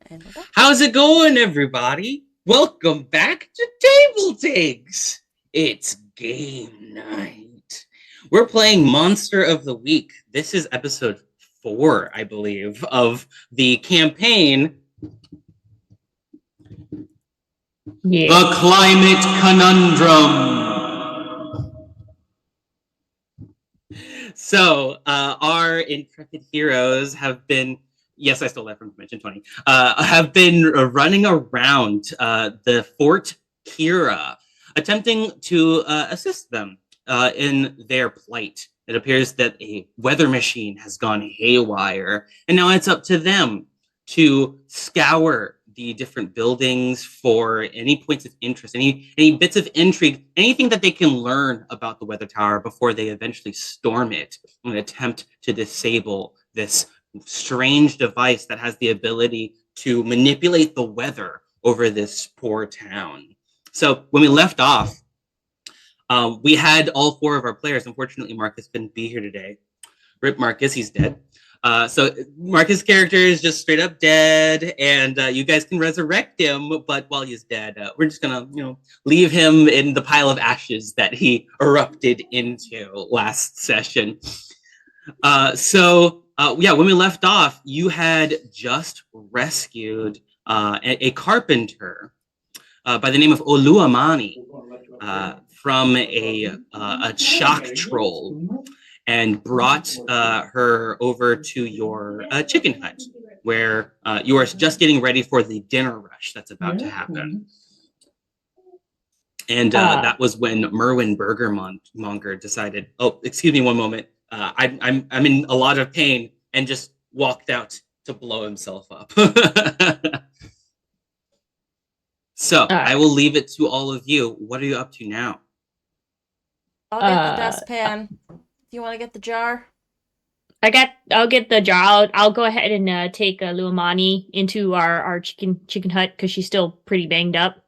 And we're back. How's it going, everybody? Welcome back to TableTakes. It's game night. We're playing Monster of the Week. This is episode 4, I believe, of the campaign, Yeah. The Climate Conundrum. So, our intrepid heroes have been, yes, I stole that from Dimension 20, have been running around the Fort Kira, attempting to assist them in their plight. It appears that a weather machine has gone haywire, and now it's up to them to scour the different buildings for any points of interest, any bits of intrigue, anything that they can learn about the weather tower before they eventually storm it and attempt to disable this strange device that has the ability to manipulate the weather over this poor town. So when we left off, we had all 4 of our players. Unfortunately, Marcus couldn't be here today. Rip Marcus, he's dead. So Marcus' character is just straight up dead, and you guys can resurrect him. But while he's dead, we're just gonna, leave him in the pile of ashes that he erupted into last session. When we left off, you had just rescued a carpenter by the name of Oluamani from a shock troll, and brought her over to your chicken hut, where you are just getting ready for the dinner rush that's about to happen. And that was when Merwin Burgermonger decided, oh, excuse me one moment, I'm in a lot of pain, and just walked out to blow himself up. So I will leave it to all of you. What are you up to now? I'll get the dustpan. Do you want to get the jar? I'll get the jar. I'll go ahead and take Luamani into our chicken hut because she's still pretty banged up.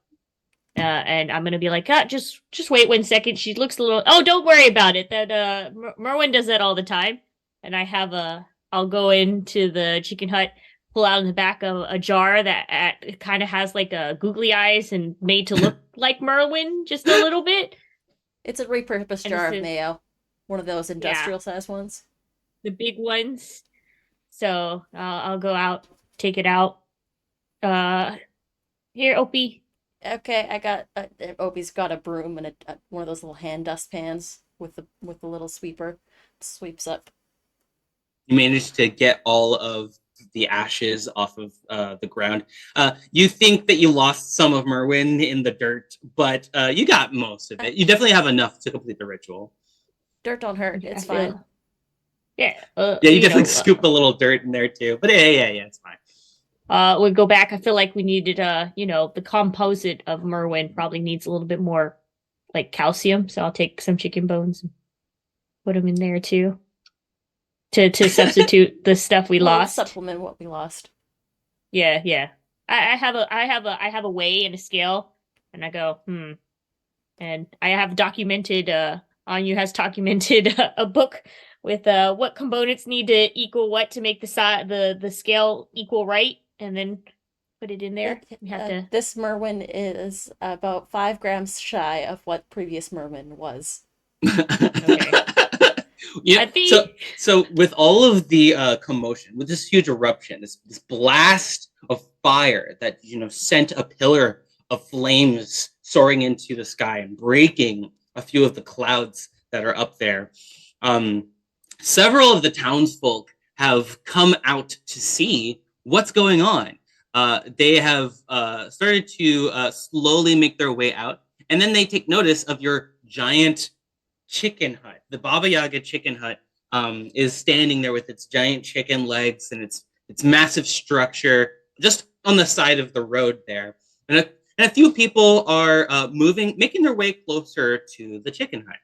And I'm gonna be like, just wait 1 second. She looks a little. Oh, don't worry about it. That Merwin does that all the time. And I'll go into the chicken hut, pull out in the back of a jar that kind of has like a googly eyes and made to look like Merwin just a little bit. It's a repurposed jar of mayo. One of those industrial size ones. The big ones. So I'll go out, take it out. Here, Opie. Okay, I got. Opie's got a broom and one of those little hand dustpans with the little sweeper. Sweeps up. You managed to get all of the ashes off of the ground. You think that you lost some of Merwin in the dirt, but you got most of it. You definitely have enough to complete the ritual. Dirt don't hurt. It's fine. Yeah. You definitely scoop a little dirt in there too. But yeah, it's fine. We'll go back. I feel like we needed, the composite of Merwin probably needs a little bit more, like, calcium. So I'll take some chicken bones and put them in there too, to substitute the stuff we lost. Supplement what we lost. Yeah. I have a weigh and a scale, and I go, and I have documented. Anu has documented a book with what components need to equal what to make the scale equal right, and then put it in there. We have to. This Merwin is about 5 grams shy of what previous Merwin was. Okay. Yeah. So with all of the commotion, with this huge eruption, this blast of fire that sent a pillar of flames soaring into the sky and breaking a few of the clouds that are up there, several of the townsfolk have come out to see what's going on. They have started to slowly make their way out, and then they take notice of your giant chicken hut. The Baba Yaga chicken hut is standing there with its giant chicken legs and its massive structure just on the side of the road there. And a few people are making their way closer to the chicken hut.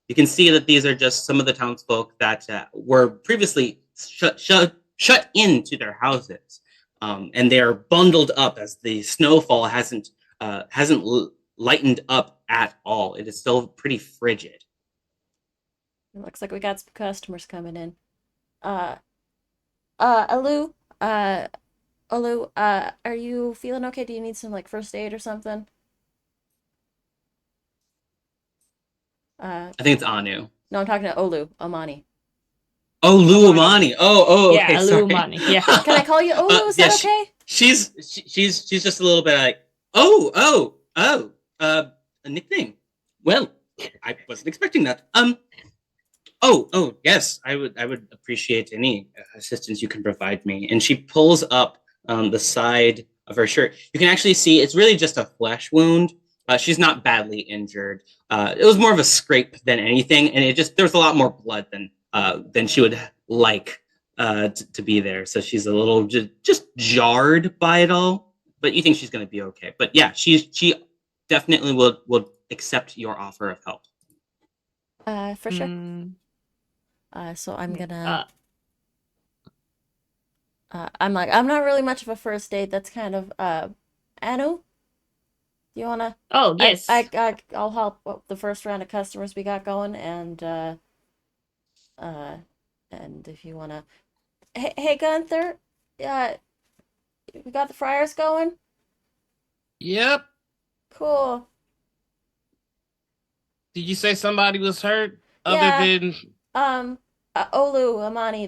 You can see that these are just some of the townsfolk that were previously shut into their houses, and they are bundled up as the snowfall hasn't lightened up at all. It is still pretty frigid. It looks like we got some customers coming in. Alu, Olu, are you feeling okay? Do you need some like first aid or something? Uh, I think it's Anu. no, I'm talking to Olu, Amani. Oh, Amani. Luamani. Oh, okay, Yeah, sorry. Illuminati. Yeah. Can I call you Olu? Is Yeah, that okay? she's just a little bit like, oh, a nickname. Well, I wasn't expecting that. Yes, I would appreciate any assistance you can provide me. And she pulls up the side of her shirt. You can actually see it's really just a flesh wound. She's not badly injured. It was more of a scrape than anything, and it just there was a lot more blood than she would like to be there. So she's a little just jarred by it all. But you think she's going to be okay. But yeah, she definitely will accept your offer of help. For sure. Mm, So I'm gonna. uh, I'm like, I'm not really much of a first date. That's kind of Anu. Do you wanna? oh, yes. I'll help with the first round of customers we got going, uh, and if you wanna, hey Gunther, uh, we got the fryers going. Yep. Cool. Did you say somebody was hurt other Yeah. than Olu Amani,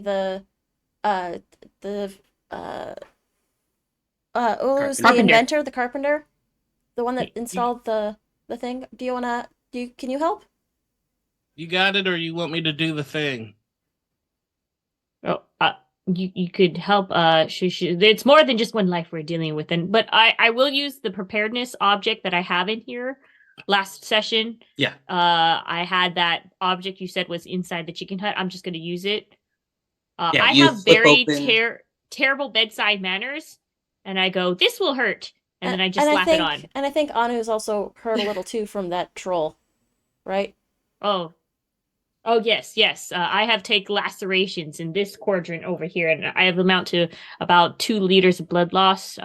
uh, the uh, Olu's the Carpenter. Carpenter. inventor, the carpenter, the one that Y- y- installed the thing. Do you wanna? Can you help? you got it or you want me to do the thing? Oh, you could help. It's more than just one life we're dealing with, and but I will use the preparedness object that I have in here. Last session, Yeah. I had that object you said was inside the chicken hut. I'm just going to use it. Yeah, I you have flip very open. terrible bedside manners, and I go, "This will hurt," and then I just And slap it on. I think Anu's also hurt a little too from that troll, right? Oh, oh yes. I have take lacerations in this quadrant over here, and I have amount to about 2 liters of blood loss.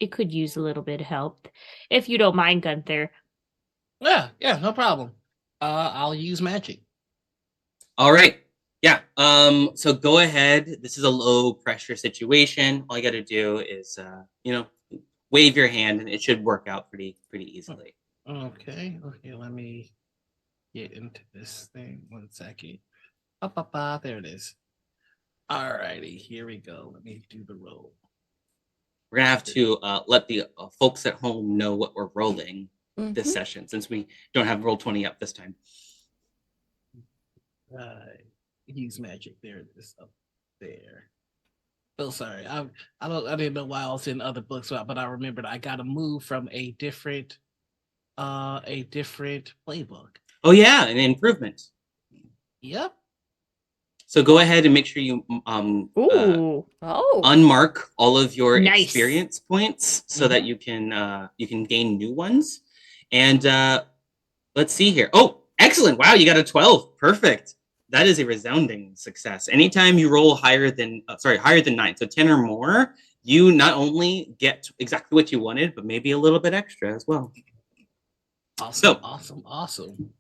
It could use a little bit of help, if you don't mind, Gunther. Yeah, no problem. I'll use magic. All right. Yeah. So go ahead. This is a low pressure situation. All you got to do is, wave your hand, and it should work out pretty easily. Okay, let me get into this thing 1 second. There it is. Alrighty, here we go. Let me do the roll. We're gonna have to let the folks at home know what we're rolling this Mhm. session, since we don't have roll 20 up this time. Use magic. There it is up there. Oh, sorry. I didn't know why I was in other books, but I remembered I got to move from a different playbook. Oh yeah, an improvement. Yep. So go ahead and make sure you Ooh, Oh. unmark all of your Nice. experience points so that you can gain new ones. And let's see here. Oh, excellent! Wow, you got a 12. Perfect. That is a resounding success. Anytime you roll higher than 9, so 10 or more, you not only get exactly what you wanted, but maybe a little bit extra as well. Awesome. So- Awesome.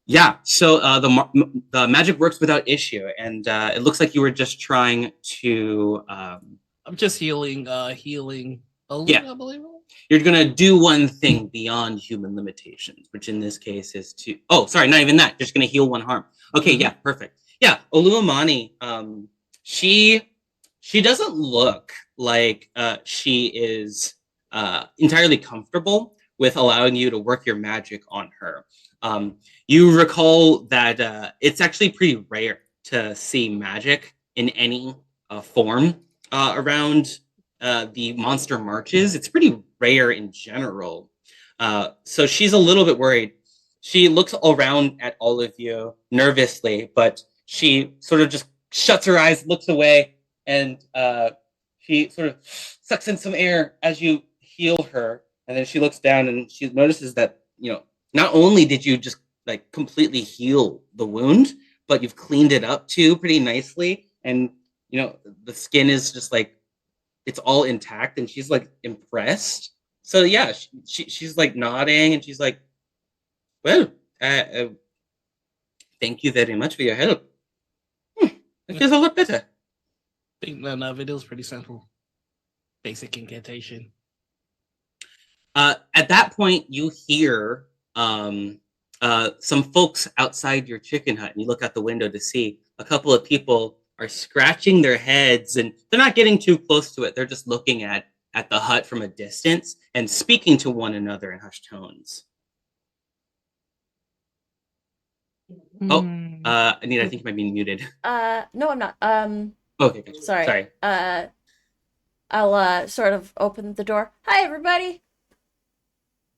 Yeah, so the magic works without issue, and it looks like you were just trying to. I'm just healing. Healing. Yeah. I believe. You're gonna do one thing beyond human limitations, which in this case is to. Oh, sorry, not even that. You're just gonna heal 1 harm. Okay, yeah, perfect. Yeah, Oluamani. She doesn't look like she is entirely comfortable with allowing you to work your magic on her. You recall that it's actually pretty rare to see magic in any form around the monster marches. It's pretty rare in general. So she's a little bit worried. She looks around at all of you nervously, but she sort of just shuts her eyes, looks away, and she sort of sucks in some air as you heal her. And then she looks down and she notices that, not only did you just like completely heal the wound, but you've cleaned it up too pretty nicely. And, the skin is just like, it's all intact, and she's like impressed. So yeah, she's like nodding, and she's like, well, thank you very much for your help. It feels a lot better. Think none of it. It was pretty simple. basic incantation. At that point, you hear some folks outside your chicken hut, and you look out the window to see a couple of people are scratching their heads, and they're not getting too close to it. They're just looking at the hut from a distance and speaking to one another in hushed tones. Oh, Anita, I think you might be muted. No, I'm not. Okay, gotcha. Sorry. I'll sort of open the door. Hi, everybody.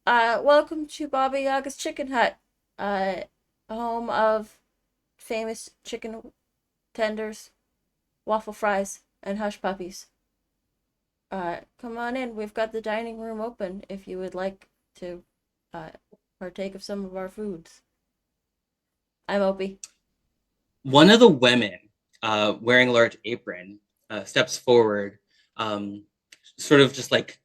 Welcome to Baba Yaga's Chicken Hut, home of famous chicken tenders, waffle fries, and hush puppies. Come on in. We've got the dining room open if you would like to partake of some of our foods. I'm Opie. One of the women, wearing a large apron, steps forward, sort of just like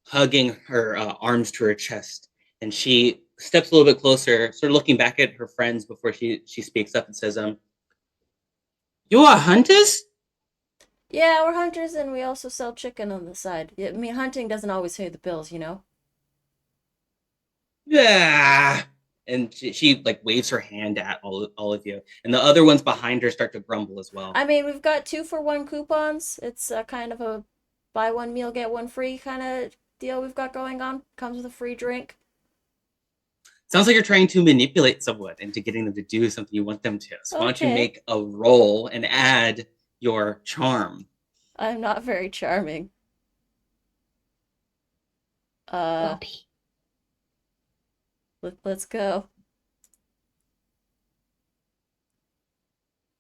hugging her arms to her chest, and she steps a little bit closer, sort of looking back at her friends before she speaks up and says, "You are hunters?" Yeah, we're hunters, and we also sell chicken on the side. I mean, hunting doesn't always pay the bills, you know? Yeah. And she like waves her hand at all of you, and the other ones behind her start to grumble as well. I mean, we've got 2-for-1 coupons. It's kind of a buy one meal, get one free kind of deal we've got going on. Comes with a free drink. Sounds like you're trying to manipulate someone into getting them to do something you want them to. So why don't you Okay. make a roll and add your charm? I'm not very charming. Opie. Let's go.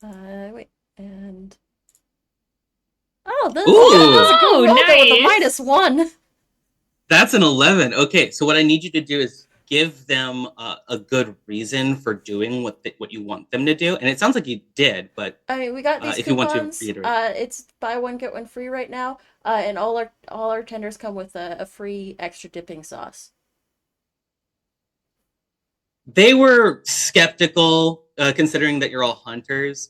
Wait, and oh, this Ooh. was a good roll there with a Nice. -1. That's an 11. Okay, so what I need you to do is give them a good reason for doing what you want them to do. And it sounds like you did, but I mean, we got these if you want to coupons. reiterate. It's buy one get one free right now. And all our tenders come with a free extra dipping sauce. They were skeptical, considering that you're all hunters,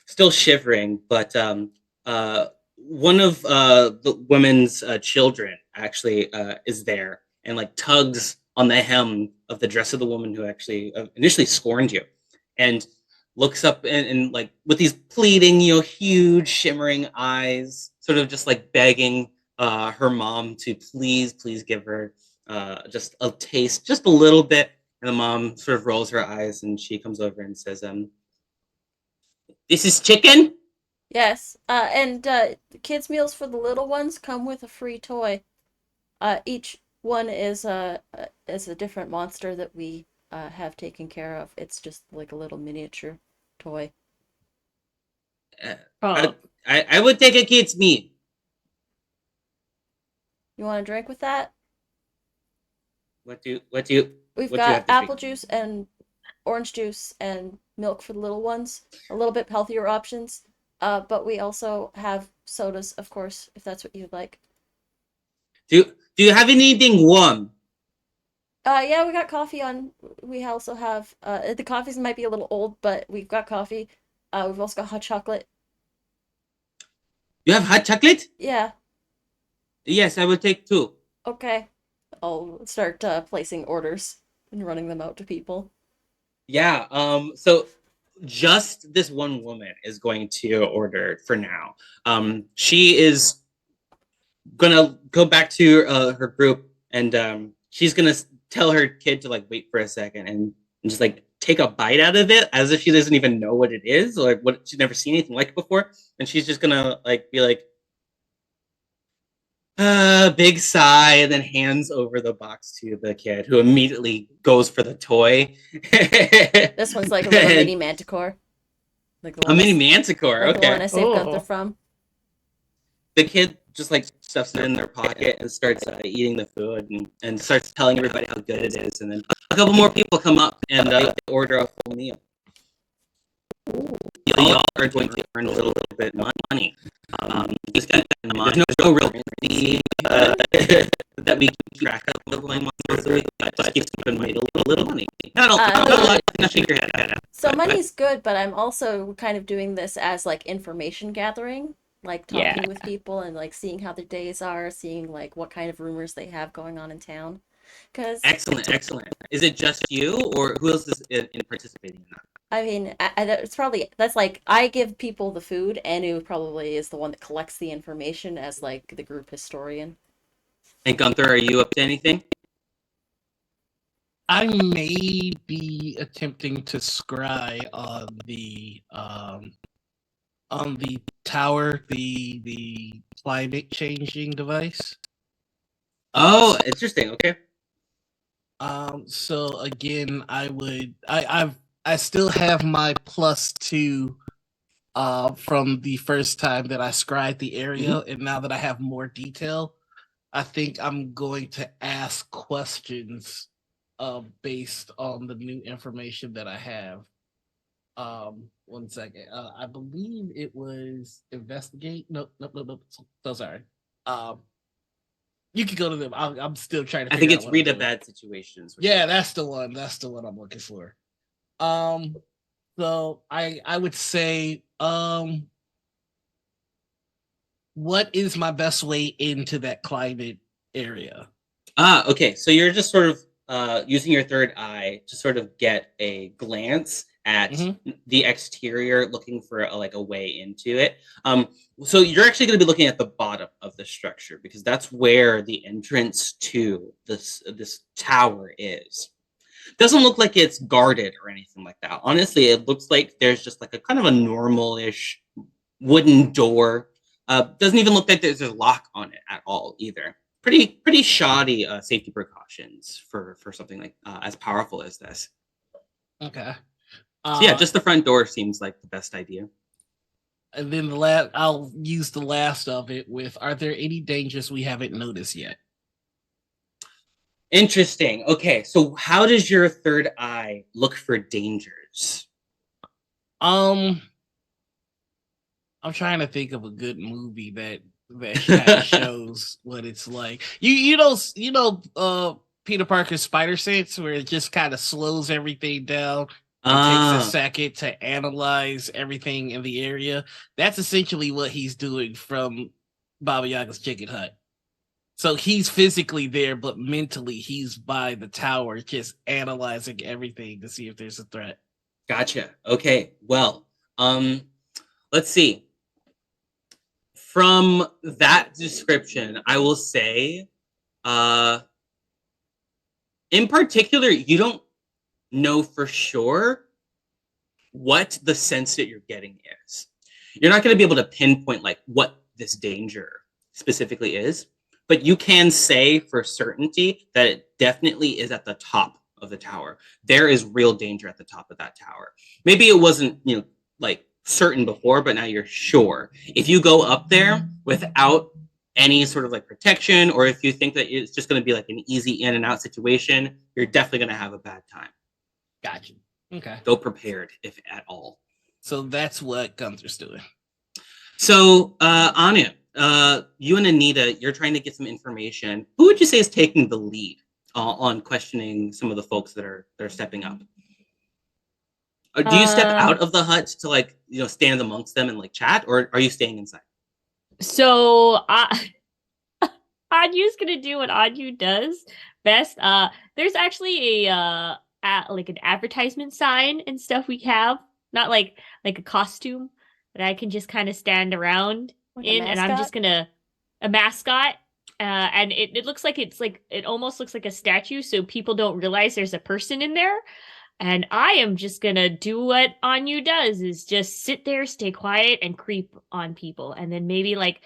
still shivering, but one of the woman's children actually is there and like tugs on the hem of the dress of the woman who actually initially scorned you, and looks up and like with these pleading, huge shimmering eyes, sort of just like begging her mom to please give her just a taste, just a little bit. And the mom sort of rolls her eyes, and she comes over and says, "This is chicken?" Yes. And the kids' meals for the little ones come with a free toy. Each one is a different monster that we have taken care of. It's just like a little miniature toy. Oh, I would take a kid's meat. You want a drink with that? What do you We've what do you have got to apple drink? juice and orange juice and milk for the little ones. A little bit healthier options. But we also have sodas, of course, if that's what you'd like. Do you have anything warm? Yeah, we got coffee on. We also have the coffees might be a little old, but we've got coffee. We've also got hot chocolate. You have hot chocolate? Yeah, Yes, I will take two. okay. I'll start placing orders and running them out to people. Yeah. So just this one woman is going to order for now. She is gonna go back to her group, and she's gonna tell her kid to like wait for a second and just like take a bite out of it as if she doesn't even know what it is, or like what she's never seen anything like it before. And she's just gonna like be like, big sigh, and then hands over the box to the kid, who immediately goes for the toy. This one's like a little And- mini manticore. Like the a one mini I, manticore. like the one I Okay. saved Oh. Gunther from. The kid just like stuffs it in their pocket and starts eating the food, and starts telling everybody how good it is. And then a couple more people come up and order a full meal. Y'all are going to earn a little bit of money. Just keep that in mind. There's no real fee that we keep track of going once a week, but just keep in mind a little money. Not a lot to shake your head at. So money's good, but I'm also kind of doing this as like information gathering. like Yeah. talking with people and like seeing how their days are, seeing like what kind of rumors they have going on in town. Because Excellent, excellent. Is it just you, or who else is in participating in that? I mean, it's probably that's like I give people the food, and who probably is the one that collects the information as like the group historian. And Gunther, are you up to anything? I may be attempting to scry on the tower, the climate changing device. Oh, interesting. Okay. So again, I still have my +2 from the first time that I scried the area, and now that I have more detail, I think I'm going to ask questions based on the new information that I have. 1 second. I believe it was investigate. No. So sorry. You can go to them. I'm still trying to. I think figure it's out what read I'm a doing. bad situations. Yeah, that's the one. That's the one I'm looking for. So I would say, what is my best way into that climate area? Okay. So you're just sort of using your third eye to sort of get a glance at the exterior, looking for like a way into it. So you're actually going to be looking at the bottom of the structure because that's where the entrance to this tower is. Doesn't look like it's guarded or anything like that. Honestly, it looks like there's just like a kind of a normal-ish wooden door. Doesn't even look like there's a lock on it at all either. Pretty shoddy safety precautions for something like as powerful as this. Okay. So yeah, just the front door seems like the best idea. And then I'll use the last of it with, are there any dangers we haven't noticed yet? Interesting. Okay, so how does your third eye look for dangers? I'm trying to think of a good movie that kind of shows what it's like. You know Peter Parker's spider sense, where it just kind of slows everything down and takes a second to analyze everything in the area. That's essentially what he's doing from Baba Yaga's chicken hut. So he's physically there, but mentally he's by the tower, just analyzing everything to see if there's a threat. Gotcha. Okay. Well, let's see. From that description, I will say, in particular, you don't know for sure what the sense that you're getting is. You're not going to be able to pinpoint like what this danger specifically is, but you can say for certainty that it definitely is at the top of the tower. There is real danger at the top of that tower. Maybe it wasn't, like certain before, but now you're sure. If you go up there without any sort of like protection, or if you think that it's just going to be like an easy in and out situation, you're definitely going to have a bad time. Gotcha. Okay. Go prepared, if at all. So that's what Gunther's doing. So, Anu, you and Anita, you're trying to get some information. Who would you say is taking the lead on questioning some of the folks that are stepping up? Do you step out of the hut to like stand amongst them and like chat, or are you staying inside? So Anyu's gonna do what Anyu does best. There's actually like an advertisement sign and stuff we have, not like a costume that I can just kind of stand around Like in, and I'm just gonna a mascot. And it looks like it almost looks like a statue, so people don't realize there's a person in there. And I am just gonna do what Anyu does, is just sit there, stay quiet, and creep on people, and then maybe like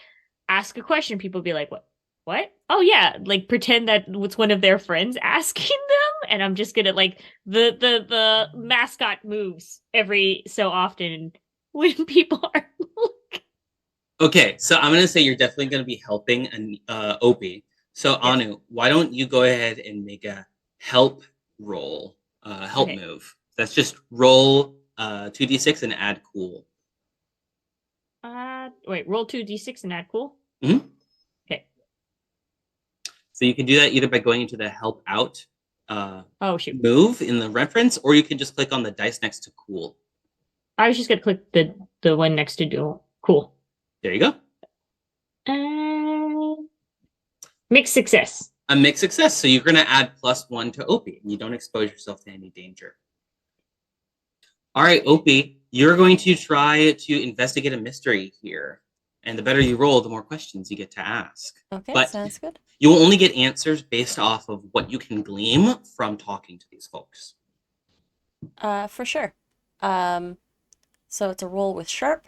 ask a question. People be like, what? Oh yeah, like pretend that it's one of their friends asking them, and I'm just gonna like the mascot moves every so often when people are looking. Okay, so I'm gonna say you're definitely gonna be helping Opie. So Yes. Anu, why don't you go ahead and make a help roll, help move. That's just roll 2d6 and add cool. Wait, roll 2d6 and add cool. Mm-hmm. Okay. So you can do that either by going into the help out move in the reference, or you can just click on the dice next to cool. I was just gonna click the one next to do cool. There you go. Mixed success. A mixed success. So you're going to add +1 to Opie, and you don't expose yourself to any danger. All right, Opie, you're going to try to investigate a mystery here. And the better you roll, the more questions you get to ask. Okay, But sounds good. you will only get answers based off of what you can glean from talking to these folks. For sure. So it's a roll with sharp.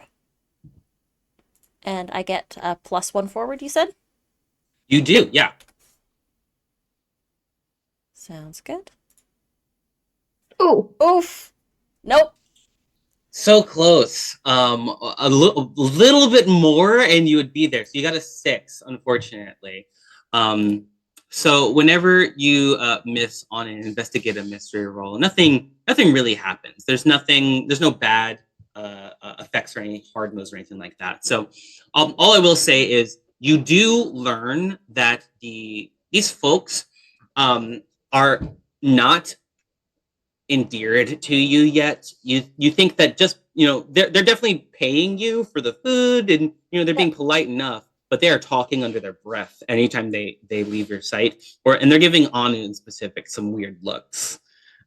And I get a +1 forward, you said? You do, yeah. Sounds good. Oh, Oof. Nope. So close. A little bit more, and you would be there. So you got a 6, unfortunately. So whenever you miss on an investigative mystery roll, nothing really happens. There's no bad effects or any hard moves or anything like that. So all I will say is you do learn that these folks are not endeared to you yet. You think that just they're definitely paying you for the food, and they're being polite enough, but they are talking under their breath anytime they leave your sight, and they're giving Anu in specific some weird looks.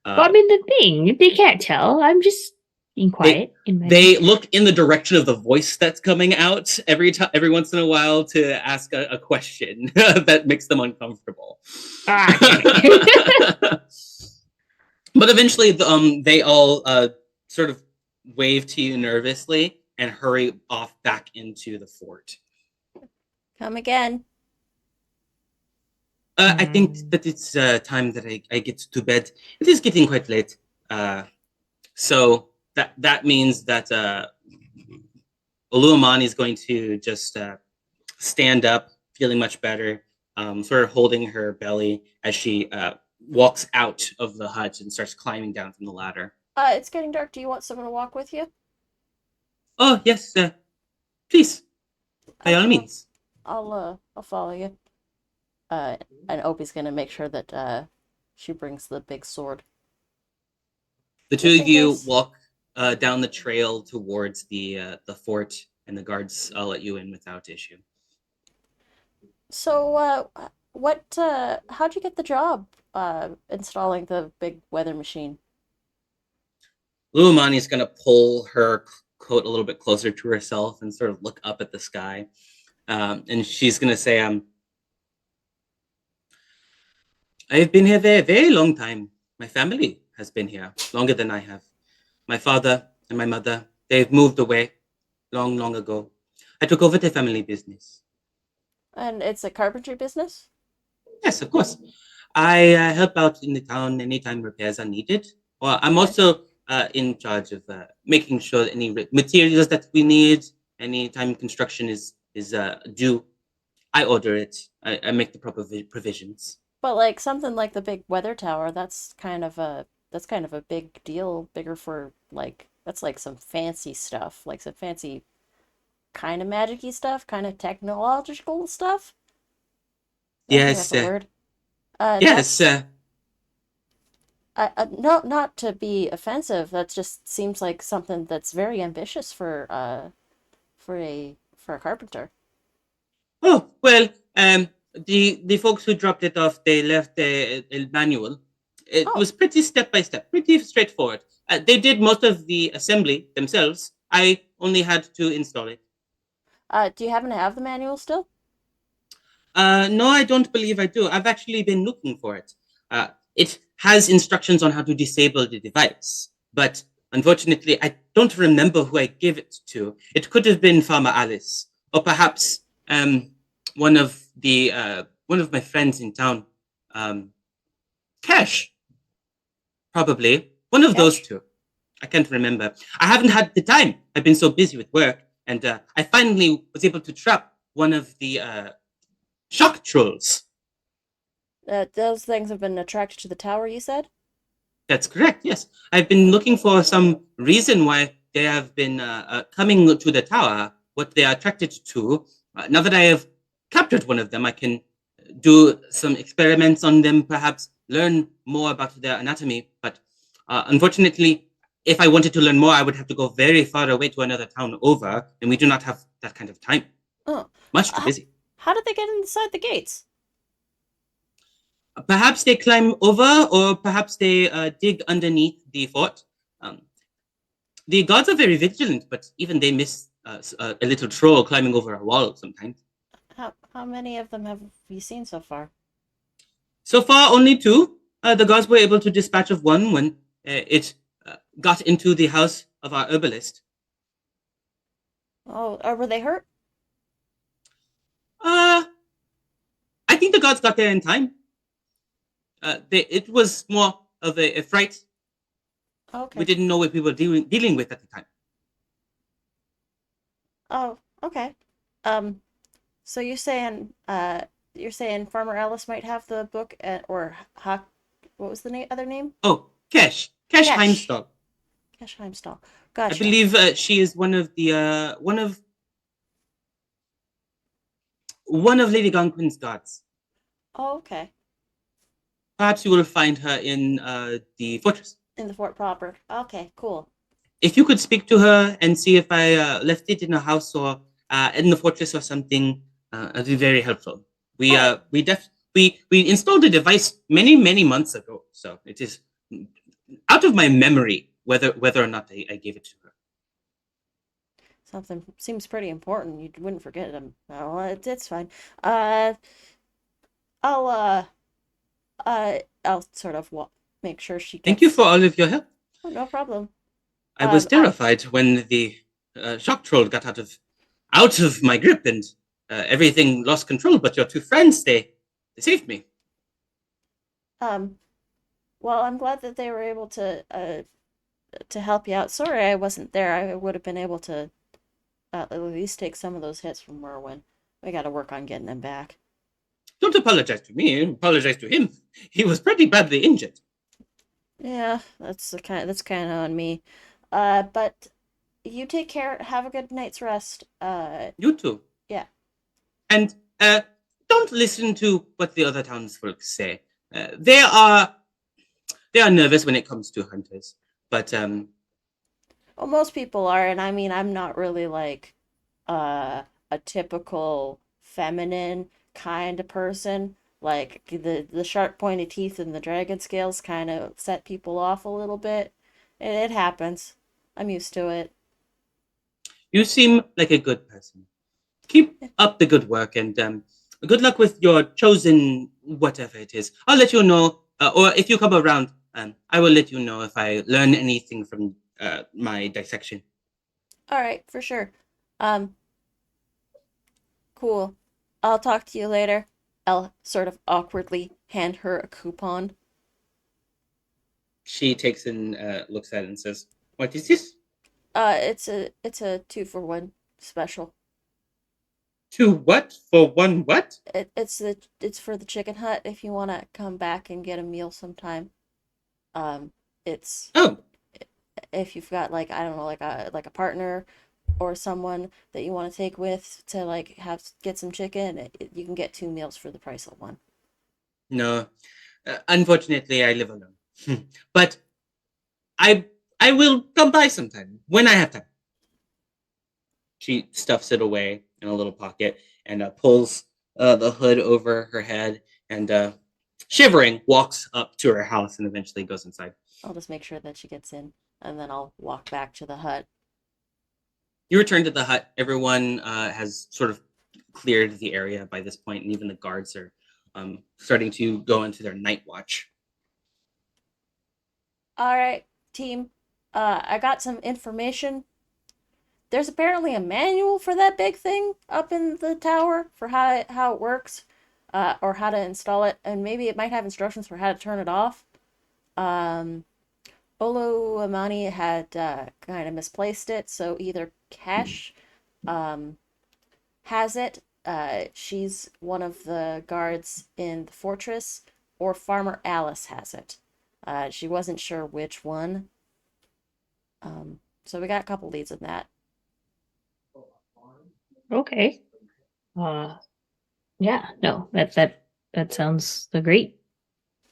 well, I mean, the thing, they can't tell. I'm just being quiet. They look in the direction of the voice that's coming out every once in a while to ask a question that makes them uncomfortable. But eventually, they all sort of wave to you nervously and hurry off back into the fort. Come again. I think that it's time that I get to bed. It is getting quite late. So that means that Oluamani is going to just stand up, feeling much better, sort of holding her belly as she walks out of the hut and starts climbing down from the ladder. It's getting dark. Do you want someone to walk with you? Oh, yes, please, by all means. I'll follow you. And Opie's gonna make sure that she brings the big sword. The two of you walk down the trail towards the fort, and the guards let you in without issue. So, how'd you get the job installing the big weather machine? Luamani is going to pull her coat a little bit closer to herself and sort of look up at the sky. And she's going to say, I've been here a very, very long time. My family has been here longer than I have. My father and my mother, they've moved away long, long ago. I took over the family business. And it's a carpentry business? Yes, of course. I help out in the town anytime repairs are needed. Well, I'm also in charge of making sure any materials that we need, anytime construction is due, I order it. I make the proper provisions. But like something like the big weather tower, that's kind of a big deal, bigger for that's like some fancy stuff, like some fancy kind of magic-y stuff, kind of technological stuff. Yes. That's a word. Yes. No, not to be offensive. That just seems like something that's very ambitious for a carpenter. Oh well, the folks who dropped it off, they left a manual. It was pretty step by step, pretty straightforward. They did most of the assembly themselves. I only had to install it. Do you happen to have the manual still? No, I don't believe I do. I've actually been looking for it. It has instructions on how to disable the device, but unfortunately, I don't remember who I gave it to. It could have been Farmer Alice, or perhaps one of my friends in town, Cash. Probably one of those two. I can't remember. I haven't had the time. I've been so busy with work, and I finally was able to trap one of the shock trolls. Those things have been attracted to the tower, you said? That's correct, yes. I've been looking for some reason why they have been coming to the tower, what they are attracted to. Now that I have captured one of them, I can do some experiments on them, perhaps learn more about their anatomy. But unfortunately, if I wanted to learn more, I would have to go very far away to another town over, and we do not have that kind of time. Oh. Much too busy. How did they get inside the gates? Perhaps they climb over, or perhaps they dig underneath the fort. Um, the guards are very vigilant, but even they miss a little troll climbing over a wall sometimes. How many of them have you seen so far? So far, only two. The guards were able to dispatch of one when it got into the house of our herbalist. Oh, were they hurt? Uh, I think the guards got there in time. It was more of a fright. Okay. We didn't know what we were dealing with at the time. Oh, okay. Um, so you're saying Farmer Alice might have the book or Hawk, what was the other name? Oh, Kesh Kesh. Heimstall. Kesh Heimstall. I Gotcha. believe she is one of Lady Gonquin's guards. Oh, okay. Perhaps you will find her in the fortress. In the fort proper. Okay, cool. If you could speak to her and see if I left it in a house or in the fortress or something, it'd be very helpful. Alright. We installed a device many months ago, so it is out of my memory whether or not I gave it to her. Something seems pretty important. You wouldn't forget them. Oh, it's fine. Uh, I'll I'll sort of make sure she Thank you gets. for all of your help. Oh, no problem. I was terrified when the shock troll got out of my grip and everything lost control. But your two friends, they saved me. Well, I'm glad that they were able to help you out. Sorry I wasn't there. I would have been able to at least take some of those hits from Merwin. We got to work on getting them back. Don't apologize to me. Apologize to him. He was pretty badly injured. Yeah, that's kind of on me. But you take care. Have a good night's rest. You too. Yeah. And don't listen to what the other townsfolk say. They are nervous when it comes to hunters. But Well, most people are, and I mean, I'm not really like a typical feminine kind of person. Like the sharp pointed teeth and the dragon scales kind of set people off a little bit. It happens. I'm used to it. you seem like a good person. Keep up the good work, and good luck with your chosen whatever it is. I'll let you know, or if you come around, I will let you know if I learn anything from my dissection. All right, for sure. Um, cool. I'll talk to you later. I'll sort of awkwardly hand her a coupon. She takes and looks at it and says, "What is this? It's a 2-for-1 special. Two what for one what?" It's for the chicken hut if you want to come back and get a meal sometime. It's Oh, if you've got like I don't know like a partner or someone that you want to take with to like get some chicken, you can get 2 meals for the price of one. no. Unfortunately, I live alone. But I I will come by sometime when I have time. She stuffs it away in a little pocket and pulls the hood over her head and shivering walks up to her house and eventually goes inside. I'll just make sure that she gets in, and then I'll walk back to the hut. You return to the hut. Everyone has sort of cleared the area by this point, and even the guards are starting to go into their night watch. All right, team. I got some information. There's apparently a manual for that big thing up in the tower for how it works, or how to install it, and maybe it might have instructions for how to turn it off. Um, Olo Amani had kind of misplaced it, so either Kesh has it. She's one of the guards in the fortress, or Farmer Alice has it. She wasn't sure which one. So we got a couple leads in that. Okay. Uh, yeah. No, that sounds great.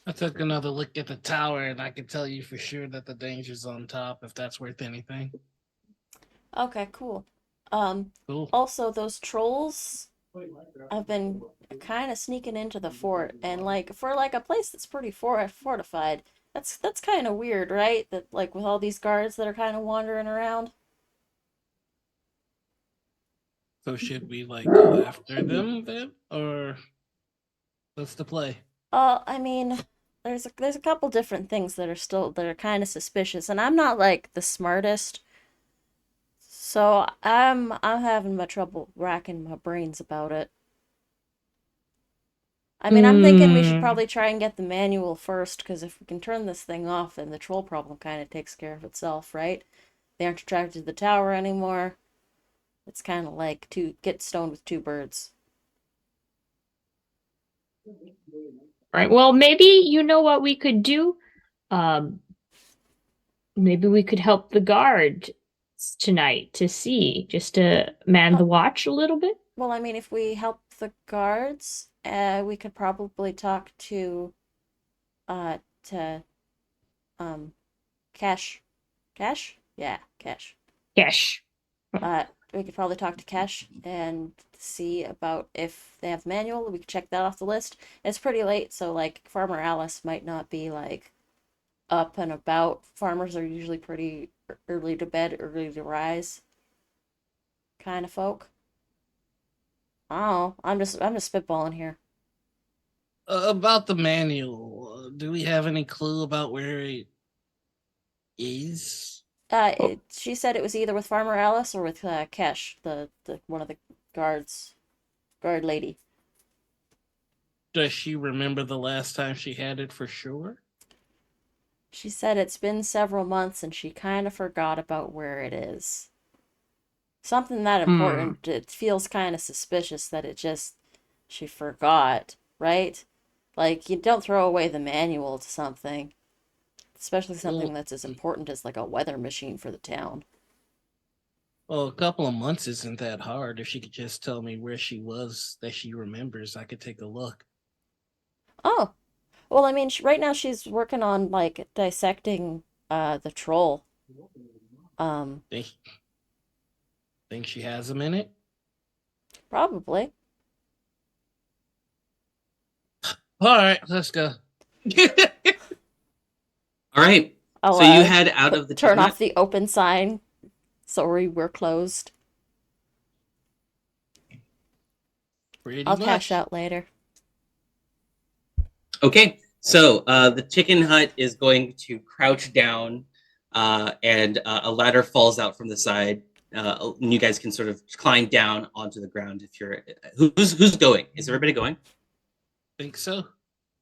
I took another look at the tower, and I can tell you for sure that the danger's on top. If that's worth anything. Okay, cool. Cool. Also those trolls I've been kind of sneaking into the fort, and like for like a place that's pretty fortified, that's kind of weird, right? That like with all these guards that are kind of wandering around. So should we like go after them then, or what's the play? I mean, there's a couple different things that are kind of suspicious, and I'm not like the smartest, so I'm having my trouble racking my brains about it. I mean, I'm thinking we should Hmm. probably try and get the manual first, because if we can turn this thing off, then the troll problem kind of takes care of itself, right? They aren't attracted to the tower anymore. It's kind of like to get stoned with two birds. Right. Well, maybe you know what we could do. Um, maybe we could help the guard tonight to see, just to man the Oh, watch a little bit. well, I mean, if we help the guards, we could probably talk uh, to, um, Cash. Cash? Yeah, Cash. Yes. We could probably talk to Cash and see about if they have manual. We could check that off the list. It's pretty late, so like Farmer Alice might not be like up and about. Farmers are usually pretty early to bed, early to rise kind of folk. Oh, I'm just spitballing here. About the manual, do we have any clue about where it is? Oh, She said it was either with Farmer Alice or with Kesh, the one of the guards, guard lady. Does she remember the last time she had it for sure? She said it's been several months and she kind of forgot about where it is. Something that hmm. important, it feels kind of suspicious that she forgot, right? Like, you don't throw away the manual to something, especially something Well, that's as important as like a weather machine for the town. well, a couple of months isn't that hard. If she could just tell me where she was that she remembers, I could take a look. Oh, well, I mean, right now she's working on like dissecting the troll. Um, Think think she has a minute? Probably. All right, let's go. All right. I'll So you head out of the turn chicken off hut. the open sign. Sorry, we're closed. Pretty I'll cash much. out later. Okay. So the chicken hut is going to crouch down, and a ladder falls out from the side. And you guys can sort of climb down onto the ground if you're. Who's going? Is everybody going? Think so.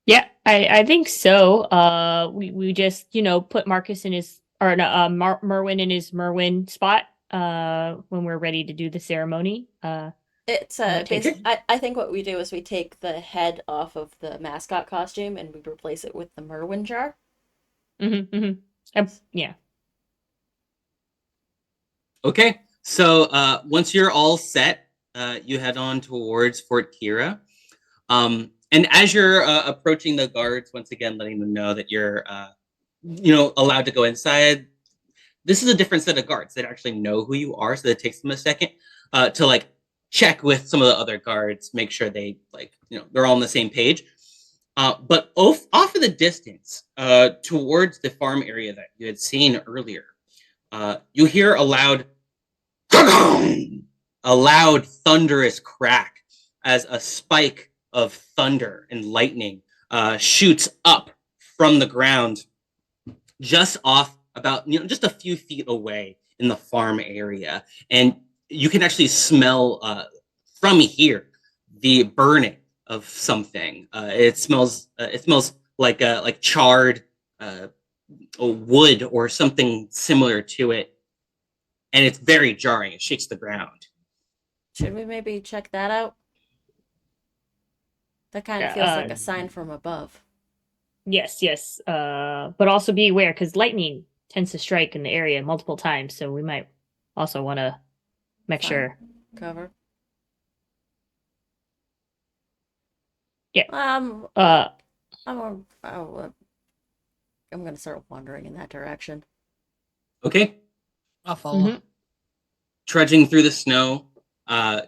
Yeah, I think so. We just put Marcus in his or no, Merwin in his Merwin spot. When we're ready to do the ceremony. It's Take. basic. Okay. I think what we do is we take the head off of the mascot costume and we replace it with the Merwin jar. Yeah. Okay. So once you're all set, you head on towards Fort Kira. And as you're approaching the guards, once again, letting them know that you're, allowed to go inside. This is a different set of guards that actually know who you are, so it takes them a second to like check with some of the other guards, make sure they they're all on the same page. But off in the distance, towards the farm area that you had seen earlier, you hear a loud thunderous crack as a spike of thunder and lightning shoots up from the ground just off about just a few feet away in the farm area, and you can actually smell from here the burning of something. It smells like charred wood or something similar to it, and it's very jarring. It shakes the ground. Should we maybe check that out? That kind of Yeah. feels like a sign from above. Yes, yes. But also be aware because lightning tends to strike in the area multiple times, so we might also want to make Find sure. cover. Yeah. Um, Uh. I'm gonna start wandering in that direction. Okay, I'll follow. Mhm. trudging through the snow,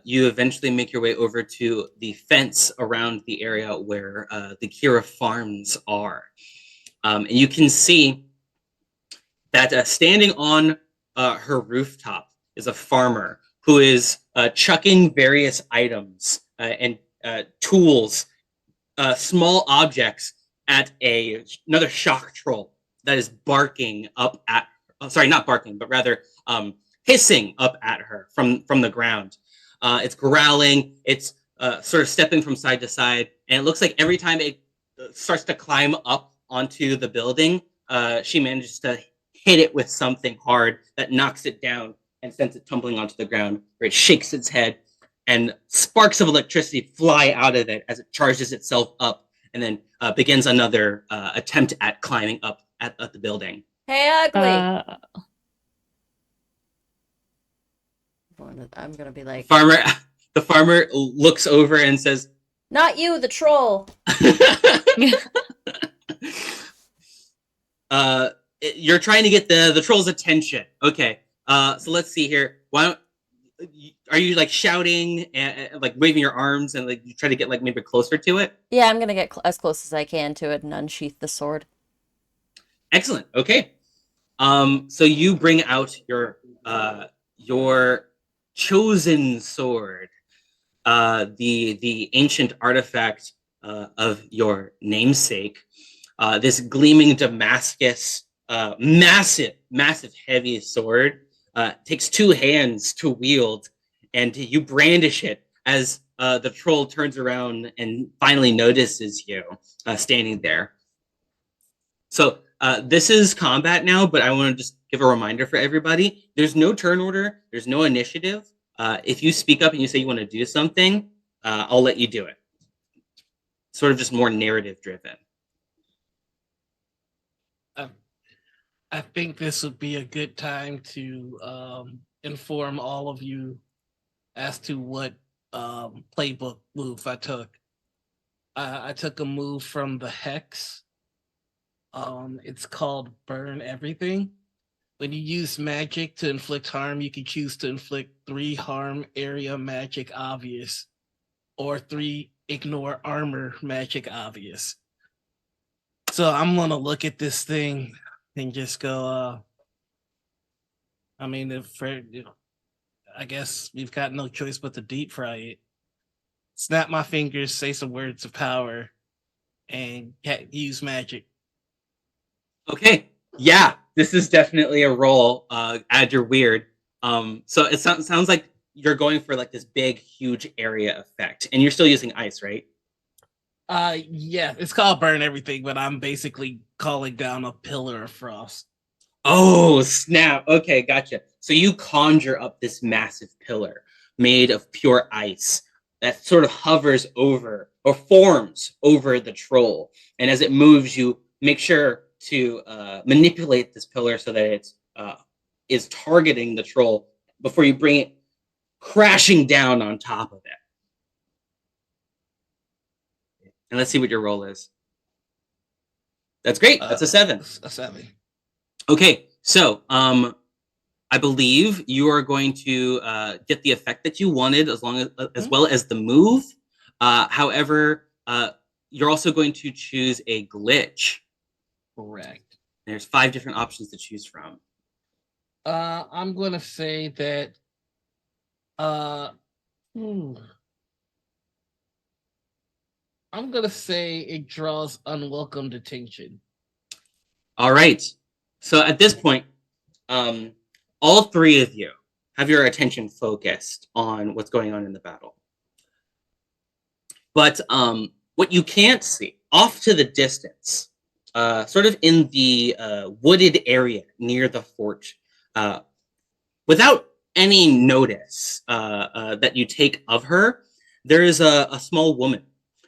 you eventually make your way over to the fence around the area where the Kira farms are. And you can see that standing on her rooftop is a farmer who is chucking various items and tools, small objects at another shock troll that is barking up at, sorry, not barking, but rather hissing up at her from the ground. It's growling, it's sort of stepping from side to side, and it looks like every time it starts to climb up onto the building, she manages to hit it with something hard that knocks it down and sends it tumbling onto the ground, where it shakes its head, and sparks of electricity fly out of it as it charges itself up, and then begins another attempt at climbing up at the building. Hey, ugly. Uh, I'm gonna be like, The farmer looks over and says, "Not you, the troll." You're trying to get the troll's attention. Okay. So let's see here. Are you like shouting and like waving your arms and like you try to get like maybe closer to it? Yeah, I'm gonna get as close as I can to it and unsheath the sword. Excellent. Okay. So you bring out your chosen sword, the ancient artifact of your namesake, this gleaming Damascus, massive heavy sword. Takes 2 hands to wield, and you brandish it as the troll turns around and finally notices you standing there. So this is combat now, but I want to just give a reminder for everybody. There's no turn order. There's no initiative. If you speak up and you say you want to do something, I'll let you do it. Sort of just more narrative driven. I think this would be a good time to inform all of you as to what playbook move I took. I took a move from the Hex. It's called Burn Everything. When you use magic to inflict harm, you can choose to inflict 3 harm area magic obvious or 3 ignore armor magic obvious. So I'm gonna look at this thing and just go, I mean, I guess we've got no choice but to deep fry it. Snap my fingers, say some words of power, and use magic. Okay, yeah, this is definitely a roll. Add your weird. So it sounds like you're going for like this big, huge area effect, and you're still using ice, right? Yeah, it's called Burn Everything, but I'm basically calling down a pillar of frost. Oh, snap. Okay, gotcha. So you conjure up this massive pillar made of pure ice that sort of hovers over or forms over the troll. And as it moves, you make sure to manipulate this pillar so that it is targeting the troll before you bring it crashing down on top of it. And let's see what your roll is. That's great. That's a 7. A 7. Okay, so I believe you are going to get the effect that you wanted, as well as the move. However, you're also going to choose a glitch. Correct. There's 5 different options to choose from. I'm gonna say that. I'm gonna say it draws unwelcome attention. All right. So at this point, all 3 of you have your attention focused on what's going on in the battle. But what you can't see off to the distance, sort of in the wooded area near the fort, without any notice that you take of her, there is a small woman.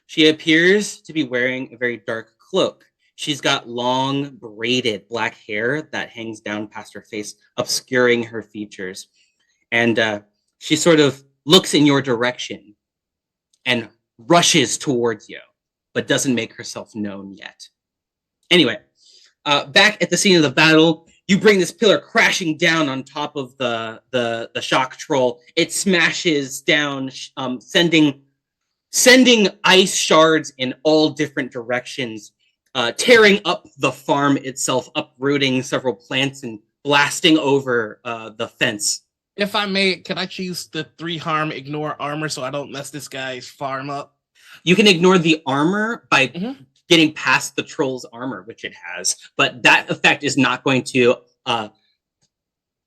She appears to be wearing a very dark cloak. She's got long, braided black hair that hangs down past her face, obscuring her features. And she sort of looks in your direction and rushes towards you, but doesn't make herself known yet. Anyway, back at the scene of the battle, You bring this pillar crashing down on top of the shock troll. It smashes down, sending ice shards in all different directions, tearing up the farm itself, uprooting several plants and blasting over the fence. If I may, can I choose the 3 harm, ignore armor so I don't mess this guy's farm up? You can ignore the armor by Mhm. getting past the troll's armor, which it has, but that effect is not going to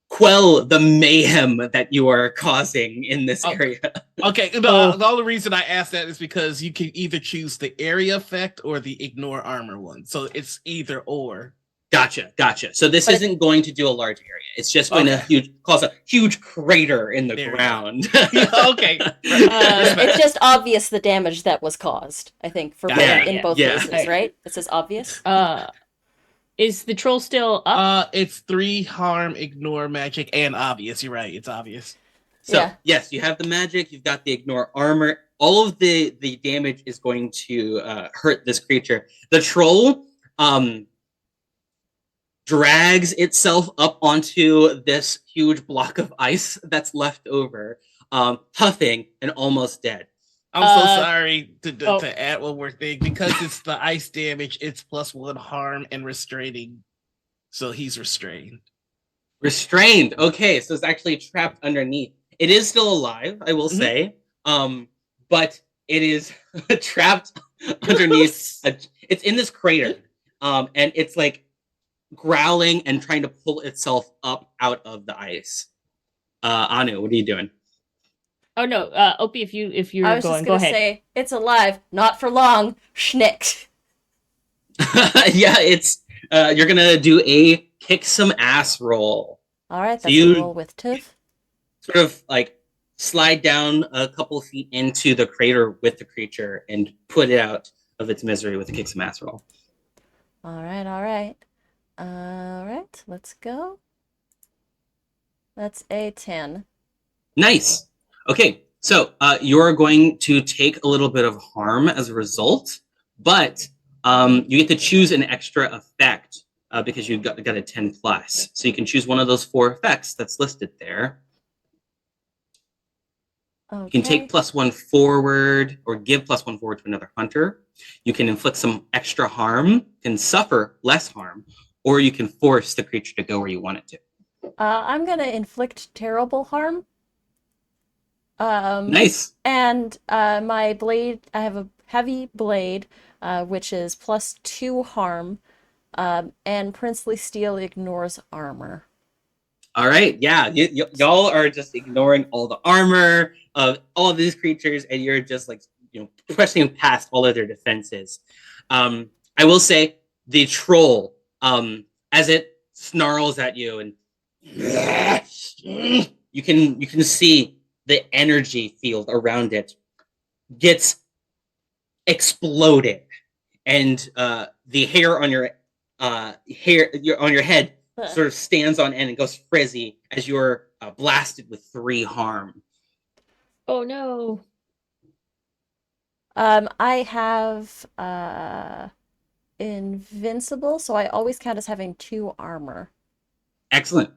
quell the mayhem that you are causing in this area. Okay, Oh. the only reason I asked that is because you can either choose the area effect or the ignore armor one. So it's either or. Gotcha. So this But isn't going to do a large area. It's just going to cause a huge crater in the There we go. ground. Okay. It's just obvious the damage that was caused, I think, for Yeah, in both yeah. cases, right? It says obvious. Is the troll still up? It's 3 harm, ignore magic, and obvious. You're right. It's obvious. So Yeah. yes, you have the magic. You've got the ignore armor. All of the damage is going to hurt this creature. The troll drags itself up onto this huge block of ice that's left over, puffing and almost dead. I'm so Uh, sorry to oh. add one more thing. Because it's the ice damage, it's +1 harm and restraining. So he's restrained. Restrained. Okay, so it's actually trapped underneath. It is still alive, I will say, but it is trapped underneath. It's in this crater, and it's like growling and trying to pull itself up out of the ice. Anu, what are you doing? Oh no, Opie, if you're I was going, just go gonna ahead. say it's alive, not for long. Schnick. Yeah, it's you're gonna do a kick some ass roll. All right, So that's you- a roll with Tiff. Sort of like slide down a couple feet into the crater with the creature and put it out of its misery with a kick some ass roll. All right. Let's go. That's a 10. Nice. Okay, so you're going to take a little bit of harm as a result, but you get to choose an extra effect because you got a 10 plus. So you can choose one of those 4 effects that's listed there. Okay. You can take +1 forward or give +1 forward to another hunter. You can inflict some extra harm, can suffer less harm, or you can force the creature to go where you want it to. I'm gonna inflict terrible harm. Nice. And my blade, I have a heavy blade, which is +2 harm, and princely steel ignores armor. All right, yeah, y'all are just ignoring all the armor of all of these creatures, and you're just like pressing past all of their defenses. I will say the troll, as it snarls at you, and you can see the energy field around it gets exploded, and the hair on your head sort of stands on end and goes frizzy as you're blasted with 3 harm. Oh no. I have invincible, so I always count as having 2 armor. Excellent.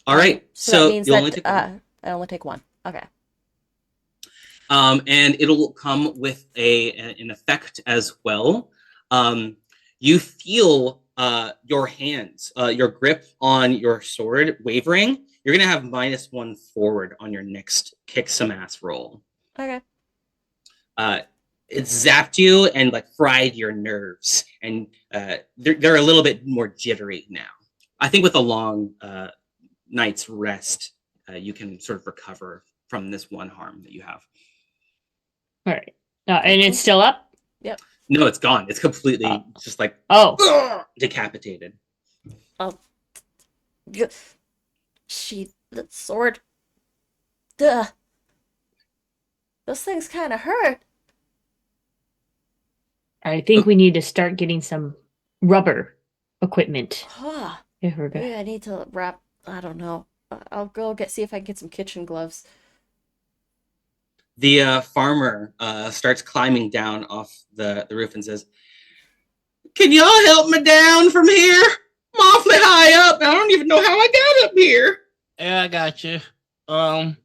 All right, So that means you'll that only take 1. I only take 1. Okay. And it'll come with an effect as well. You feel your hands, your grip on your sword wavering. You're gonna have -1 forward on your next kick some ass roll. Okay. It zapped you and like fried your nerves, and they're a little bit more jittery now. I think with a long night's rest, you can sort of recover from this 1 harm that you have. All right. And it's still up? Yep. No, it's gone. It's completely just like decapitated. That sword. Duh. Those things kind of hurt. I think we need to start getting some rubber equipment. Huh. If we're good. Maybe I need to wrap. I don't know. I'll go see if I can get some kitchen gloves. The farmer starts climbing down off the roof and says, "Can y'all help me down from here? I'm awfully high up. I don't even know how I got up here. Yeah, I got you. I'd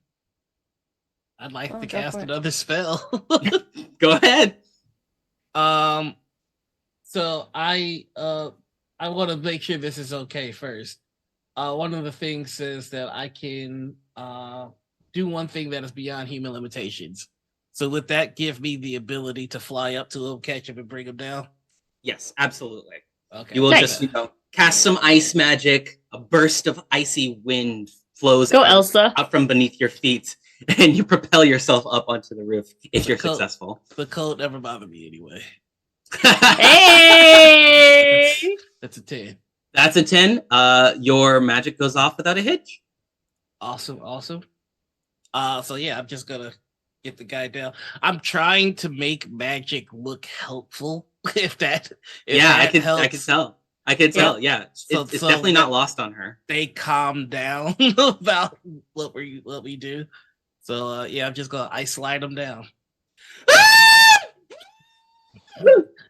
like Oh, to go cast for it. another spell. Go ahead. So I want to make sure this is okay first. One of the things says that I can do one thing that is beyond human limitations. So would that give me the ability to fly up to him, catch him, and bring him down? Yes, absolutely. Okay. You will Nice. just, cast some ice magic. A burst of icy wind flows Go, out, Elsa. out from beneath your feet, and you propel yourself up onto the roof if you're Cool. successful. The cold never bothered me anyway. Hey! That's a 10. That's a 10. Your magic goes off without a hitch. Awesome. So yeah, I'm just gonna get the guy down. I'm trying to make magic look helpful. If that I could helps, tell. I could tell. Yeah, So- it's so definitely that- not lost on her. they calm down about what we do. So yeah, I'm just gonna ice slide them down.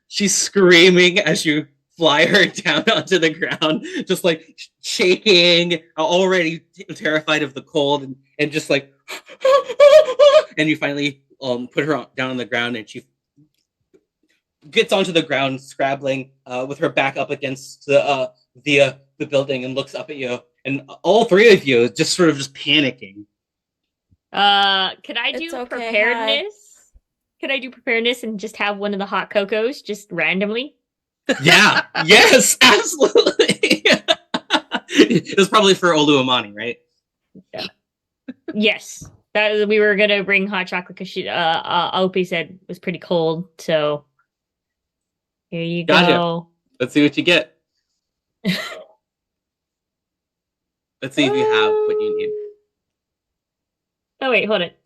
She's screaming as you fly her down onto the ground, just like shaking, already terrified of the cold, and just like, and you finally put her down on the ground, and she gets onto the ground, scrabbling with her back up against the building, and looks up at you, and all three of you just sort of just panicking. Could I do It's okay, preparedness? Could I do preparedness and just have one of the hot cocos just randomly? Yeah. Yes. Absolutely. It was probably for Oluwamani, right? Yes. That we were gonna bring hot chocolate because she Opie said it was pretty cold, so here you Gotcha. go. Let's see what you get. Let's see if you have what you need. Oh wait, hold it.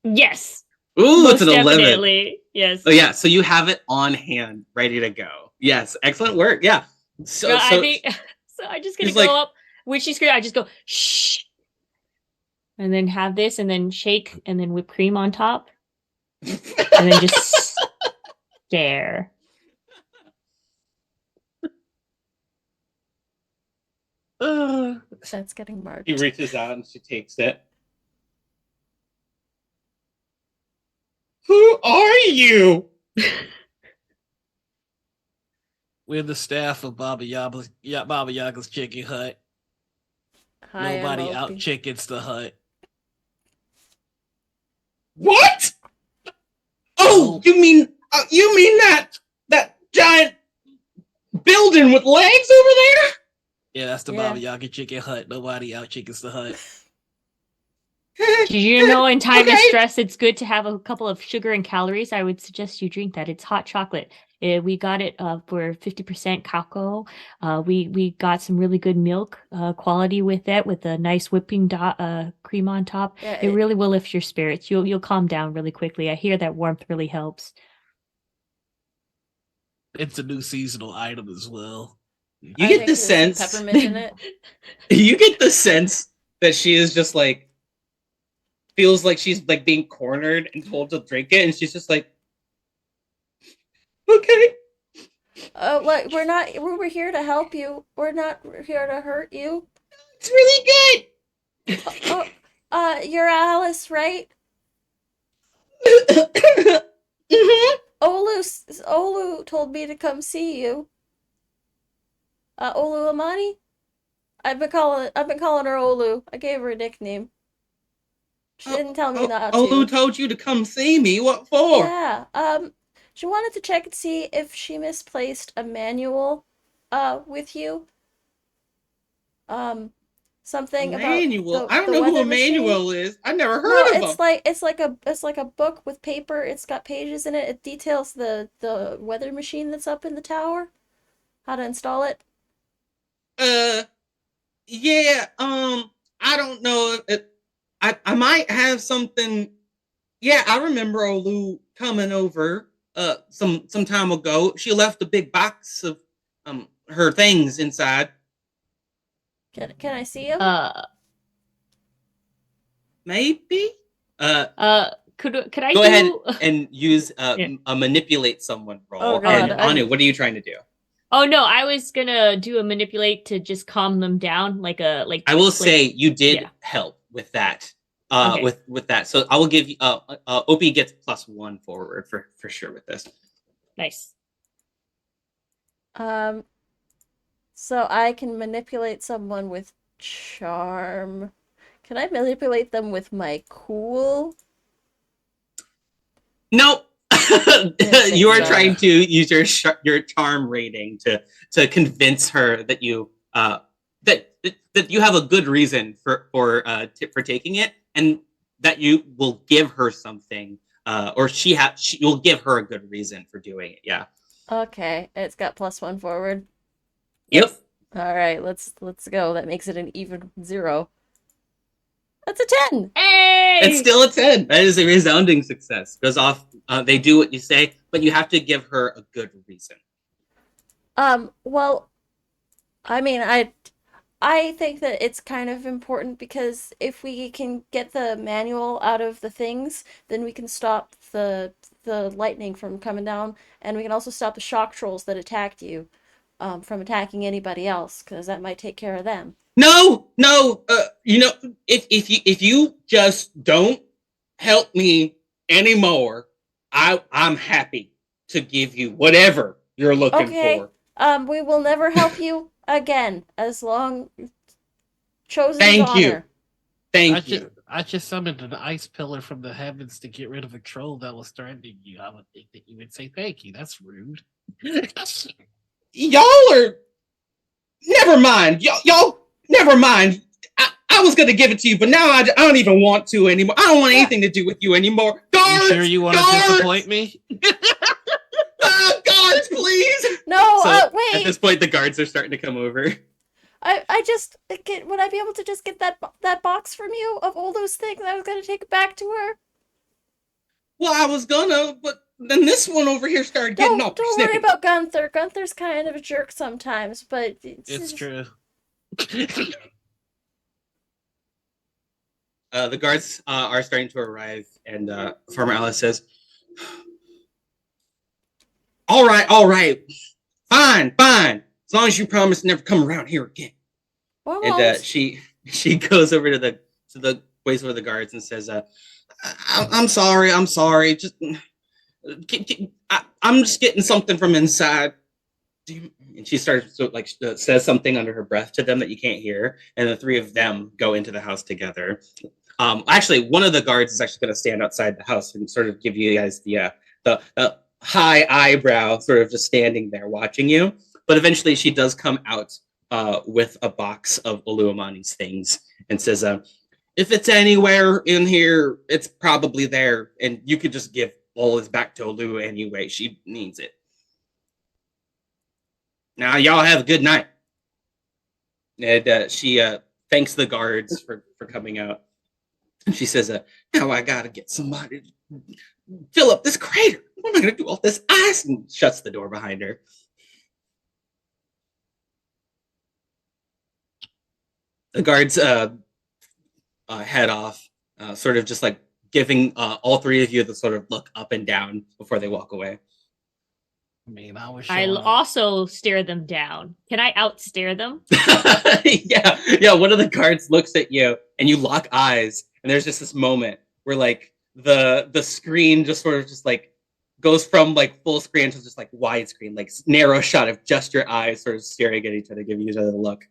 Yes. Ooh, Most it's an 11. definitely. Yes. Oh yeah, so you have it on hand, ready to go. Yes, excellent work. Yeah. So, No, so I think so. I'm just gonna He's go like- up when she screams. I just go shh, and then have this, and then shake, and then whipped cream on top, and then just stare. That's getting marked. he reaches out and she takes it. Who are you? We're the staff of Baba Yaga's chicken hut. Hi, Nobody I'm out Opie. chickens the hut. What? Oh, you mean that giant building with legs over there? Yeah, that's the Yeah. Baba Yaga chicken hut. Nobody out chickens the hut. Did you know in time of Okay. stress it's good to have a couple of sugar and calories? I would suggest you drink that. It's hot chocolate. We got it for 50% cacao. We got some really good milk quality with it, with a nice whipping cream on top. Yeah, It really will lift your spirits. You'll calm down really quickly. I hear that warmth really helps. It's a new seasonal item as well. You I get think the there's some sense peppermint in it. you get the sense that she is just like feels like she's like being cornered and told to drink it, and she's just like, okay. Like we're here to help you. We're not here to hurt you. It's really good. You're Alice, right? Mhm. Olu told me to come see you. Olu Amani? I've been calling her Olu. I gave her a nickname. She didn't tell me not to. Olu told you to come see me. What for? Yeah. She wanted to check and see if she misplaced a manual with you. Something Manual. about I don't the know who weather a machine. manual is. I never No, heard of it's them. it's like a book with paper. It's got pages in it. It details the weather machine that's up in the tower. How to install it. Yeah. I don't know. I might have something. Yeah, I remember Olu coming over some time ago. She left a big box of her things inside. Can I see him? Maybe. Could I Go do ahead and use Yeah. a manipulate someone roll. Oh, God, And I'm- Anu, what are you trying to do? Oh no, I was gonna do a manipulate to just calm them down, I will say you did yeah. help with that. Okay. With that, so I will give you. Opie gets +1 forward for sure with this. Nice. So I can manipulate someone with charm. Can I manipulate them with my cool? Nope. Think You are so. trying to use your charm rating to convince her that you that you have a good reason for taking it, and that you will give her something, or you'll give her a good reason for doing it. Yeah. Okay, it's got +1 forward. Yep. All right, let's go. That makes it an even 0. That's a 10. Hey! It's still a 10. That is a resounding success. Goes off. They do what you say, but you have to give her a good reason. Well, I mean, I think that it's kind of important because if we can get the manual out of the things, then we can stop the lightning from coming down, and we can also stop the shock trolls that attacked you from attacking anybody else, because that might take care of them. No, no. If you just don't help me anymore, I'm happy to give you whatever you're looking Okay, for. we will never help you again as long chosen's Thank you. honor. Thank you. I just summoned an ice pillar from the heavens to get rid of a troll that was threatening you. I would think that you would say thank you. That's rude. Y'all are. Never mind. Y'all. Never mind. I was gonna give it to you, but now I don't even want to anymore. I don't want anything to do with you anymore. Guards. You sure you want to disappoint me? Guards, please. No, So wait. at this point, the guards are starting to come over. I just would I be able to just get that box from you of all those things I was gonna take back to her? Well, I was gonna, but then this one over here started getting all Don't snippy. worry about Gunther. Gunther's kind of a jerk sometimes, but It's true. The guards are starting to arrive, and Farmer Alice says, all right, fine. As long as you promise to never come around here again." Well, And she goes over to the ways over the guards and says, I'm sorry. Just I'm just getting something from inside. And she starts to says something under her breath to them that you can't hear, and the three of them go into the house together. Actually, one of the guards is actually going to stand outside the house and sort of give you guys the high eyebrow, sort of just standing there watching you. But eventually, she does come out with a box of Oluwamani's things and says, "If it's anywhere in here, it's probably there, and you could just give all this back to Olu anyway. She needs it. Now, y'all have a good night." And she thanks the guards for coming out. And she says, "Now I gotta get somebody to fill up this crater. What am I gonna do all this ice?" And shuts the door behind her. The guards head off, sort of just like giving all three of you the sort of look up and down before they walk away. I mean, I was. I'll also stare them down. Can I outstare them? Yeah. One of the guards looks at you, and you lock eyes, and there's just this moment where like the screen just sort of just like goes from like full screen to just like widescreen, like narrow shot of just your eyes sort of staring at each other, giving each other the look.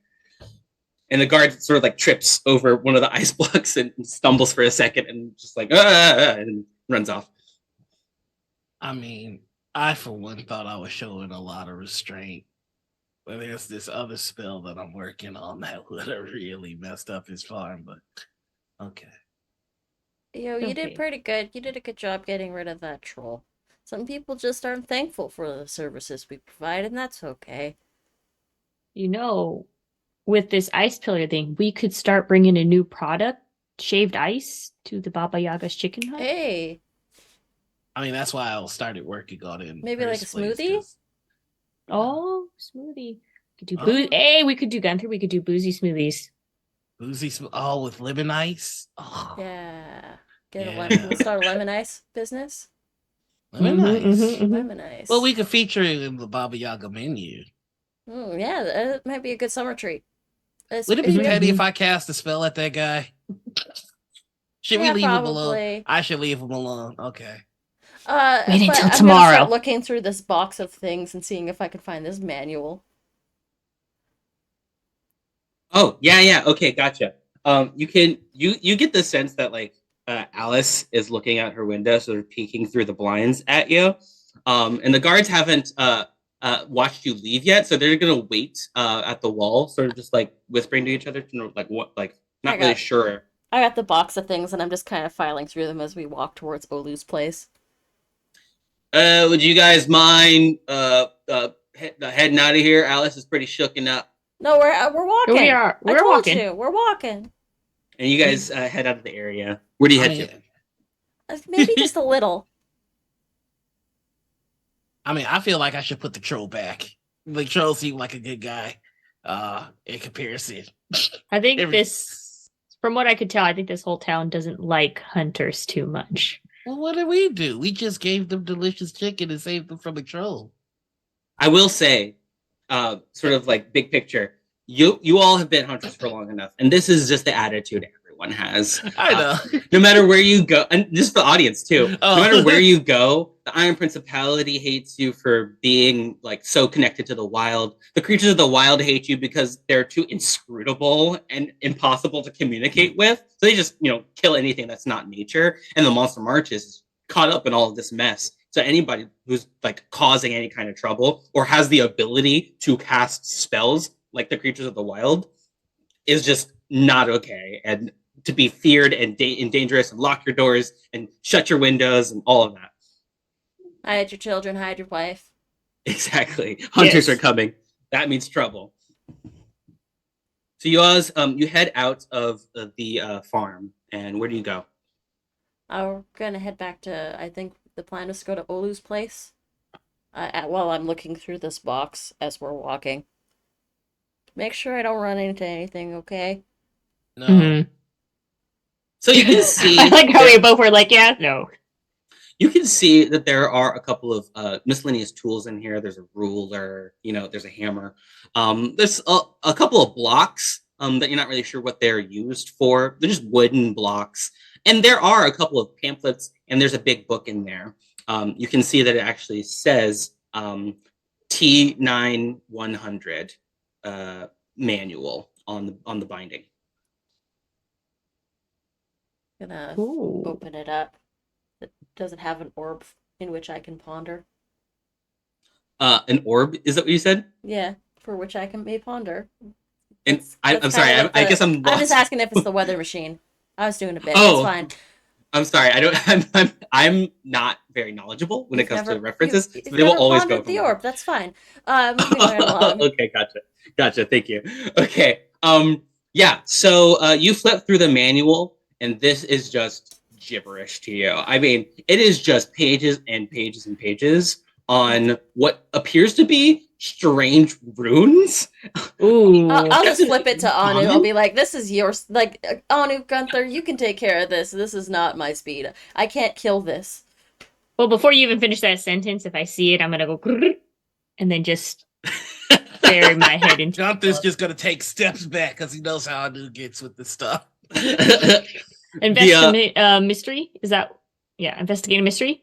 And the guard sort of like trips over one of the ice blocks and stumbles for a second, and just like and runs off. I mean, I for one thought I was showing a lot of restraint. But there's this other spell that I'm working on that would have really messed up his farm, but okay. Yo, you did pretty good. You did a good job getting rid of that troll. Some people just aren't thankful for the services we provide, and that's okay. You know, with this ice pillar thing, we could start bringing a new product, shaved ice, to the Baba Yaga's chicken hut. Hey. I mean, that's why I started working on it. Maybe like a smoothie? Oh, smoothie. We could do booze. Hey, we could do Gunther. We could do boozy smoothies. With lemon ice. Oh. Yeah. We'll start a lemon ice business. Lemon ice. Lemon ice. Well, we could feature it in the Baba Yaga menu. Yeah, that might be a good summer treat. Would it If be we have, petty if I cast a spell at that guy? Should we yeah, leave him alone? probably. I should leave him alone. Okay. Wait But until I'm gonna start tomorrow. looking through this box of things and seeing if I can find this manual. Oh, yeah, yeah. Okay, gotcha. You get the sense that like Alice is looking out her window, sort of peeking through the blinds at you. And the guards haven't watched you leave yet, so they're gonna wait at the wall, sort of just like whispering to each other, to know, like what, like I not really got sure. I got the box of things and I'm just kind of filing through them as we walk towards Olu's place. Would you guys mind heading out of here? Alice is pretty shooken up, No, we're Here we walking. are. I We're told walking. you, we're walking. and you guys head out of the area. Where do you I head mean, to? Maybe just a little. I feel like I should put the troll back. The troll seemed like a good guy. In comparison. I think Every- this, from what I could tell, I think this whole town doesn't like hunters too much. Well, what did we do? We just gave them delicious chicken and saved them from a troll. I will say, sort of like big picture, you all have been hunters for long enough, and this is just the attitude everyone has. I know. No matter where you go, and just the audience too. Oh. No matter where you go, the Iron Principality hates you for being like so connected to the wild. The creatures of the wild hate you because they're too inscrutable and impossible to communicate with. So they just, kill anything that's not nature. And the Monster March is caught up in all of this mess. So anybody who's like causing any kind of trouble or has the ability to cast spells like the creatures of the wild is just not okay and to be feared and, dangerous, and lock your doors and shut your windows and all of that. Hide your children, hide your wife. Exactly. Hunters Yes. are coming. That means trouble. So you head out of the farm, and where do you go? We're gonna head back to. I think the plan is to go to Olu's place. While I'm looking through this box as we're walking. Make sure I don't run into anything, okay? No. Mhm. So you can see. I like how we both were like, yeah, no. You can see that there are a couple of miscellaneous tools in here. There's a ruler, there's a hammer. There's a couple of blocks that you're not really sure what they're used for. They're just wooden blocks. And there are a couple of pamphlets, and there's a big book in there. You can see that it actually says T9100 manual on the binding. Gonna Ooh. open it up. It doesn't have an orb in which I can ponder. An orb, is that what you said? Yeah, for which I may ponder. And That's I'm sorry. kind of I guess I'm I'm just lost. asking if it's the weather machine. I was doing a bit. Oh. It's fine. I'm sorry. I don't. I'm not very knowledgeable when it comes to references. You've So they will never always go pondered from the there. orb. That's fine. Moving right along. Okay, gotcha. Thank you. Okay. Yeah. So you flip through the manual, and this is just gibberish to you. I mean, it is just pages and pages and pages on what appears to be strange runes. Ooh. I'll just That's flip it to Anu. I'll common? be like, "This is yours." Like, Anu, Gunther, you can take care of this. This is not my speed. I can't kill this. Well, before you even finish that sentence, if I see it, I'm gonna go grrr, and then just bury my head into Gunther's just gonna take steps back because he knows how Anu gets with this stuff. investigate mystery. Is that investigate a mystery?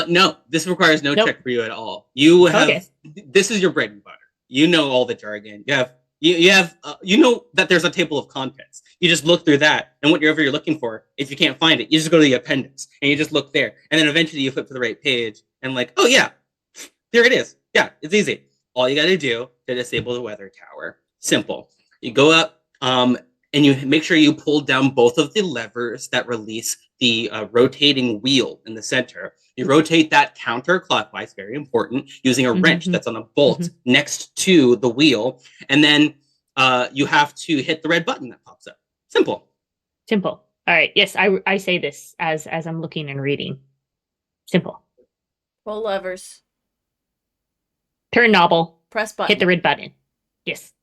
No, this requires no Nope. check for you at all. You have Okay. This is your bread and butter. You know all the jargon. You know that there's a table of contents. You just look through that, and whatever you're looking for, if you can't find it, you just go to the appendix and you just look there, and then eventually you flip to the right page and like, oh yeah, there it is. Yeah, it's easy. All you got to do to disable the weather tower. Simple. You go up, and you make sure you pull down both of the levers that release the rotating wheel in the center. You rotate that counterclockwise, very important, using a wrench Mhm. that's on a bolt next to the wheel. And then you have to hit the red button that pops up. Simple. Simple. All right. Yes, I say this as I'm looking and reading. Simple. Pull levers. Turn knob. Press button. Hit the red button. Yes.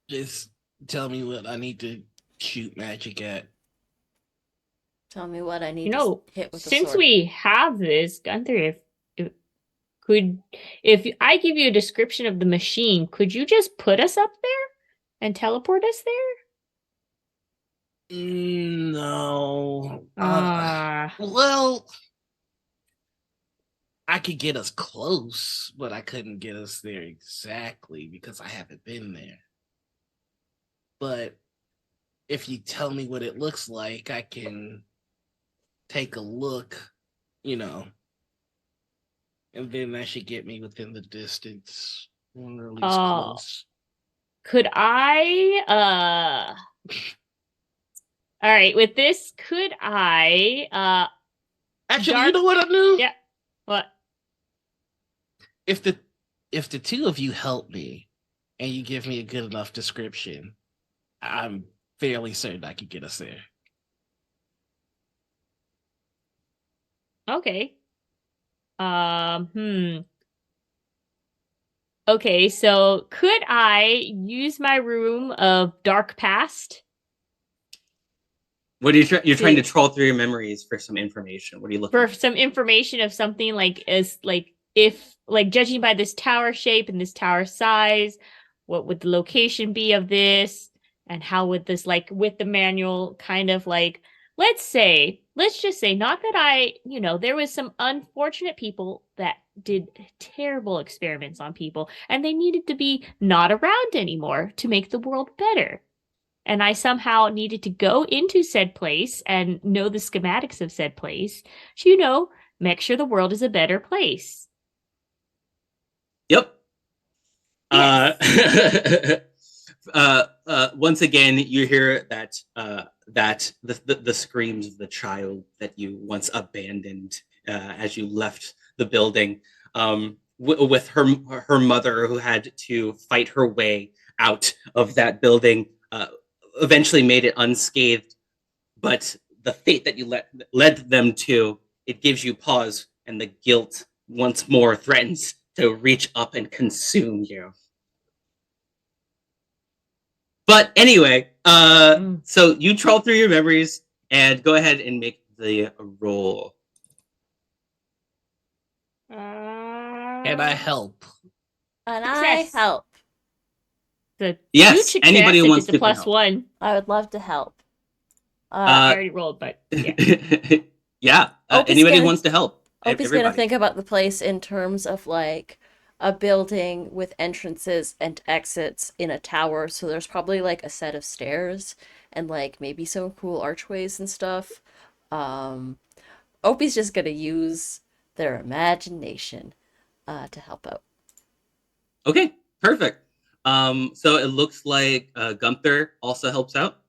Just tell me what I need to shoot magic at. Tell me what I need You know, to hit with the since sword. we have this, Gunther, if If I give you a description of the machine, could you just put us up there and teleport us there? No. Ah, Well, I could get us close, but I couldn't get us there exactly because I haven't been there. But if you tell me what it looks like, I can take a look, you know, and then that should get me within the distance, or at least oh, close. could I? All right. With this, could I? Actually, you Dark. know what I knew? Yeah. What? If the two of you help me and you give me a good enough description, I'm fairly certain I can get us there. Okay. Hmm. Okay, so could I use my room of dark past What are you you're trying to to troll through your memories for some information? What are you looking for for? some information of something like as like if like judging by this tower shape and this tower size, what would the location be of this? And how would this like with the manual kind of like let's just say not that there was some unfortunate people that did terrible experiments on people and they needed to be not around anymore to make the world better. And I somehow needed to go into said place and know the schematics of said place to, make sure the world is a better place. Yep. Yes. Once again, you hear that the screams of the child that you once abandoned as you left the building, with her mother who had to fight her way out of that building, eventually made it unscathed. But the fate that you led them to, it gives you pause, and the guilt once more threatens to reach up and consume you. But anyway, so you troll through your memories and go ahead and make the roll. And I help. And Success. I help. The Yes, two anybody success who and wants just a to can plus help. one. I would love to help. I already rolled, but yeah. Yeah, Opie's anybody who gonna- wants to help. Opie's gonna Everybody. think about the place in terms of like a building with entrances and exits in a tower. So there's probably like a set of stairs and like maybe some cool archways and stuff. Um, Opie's just gonna use their imagination to help out. Okay, perfect. So it looks like Gunther also helps out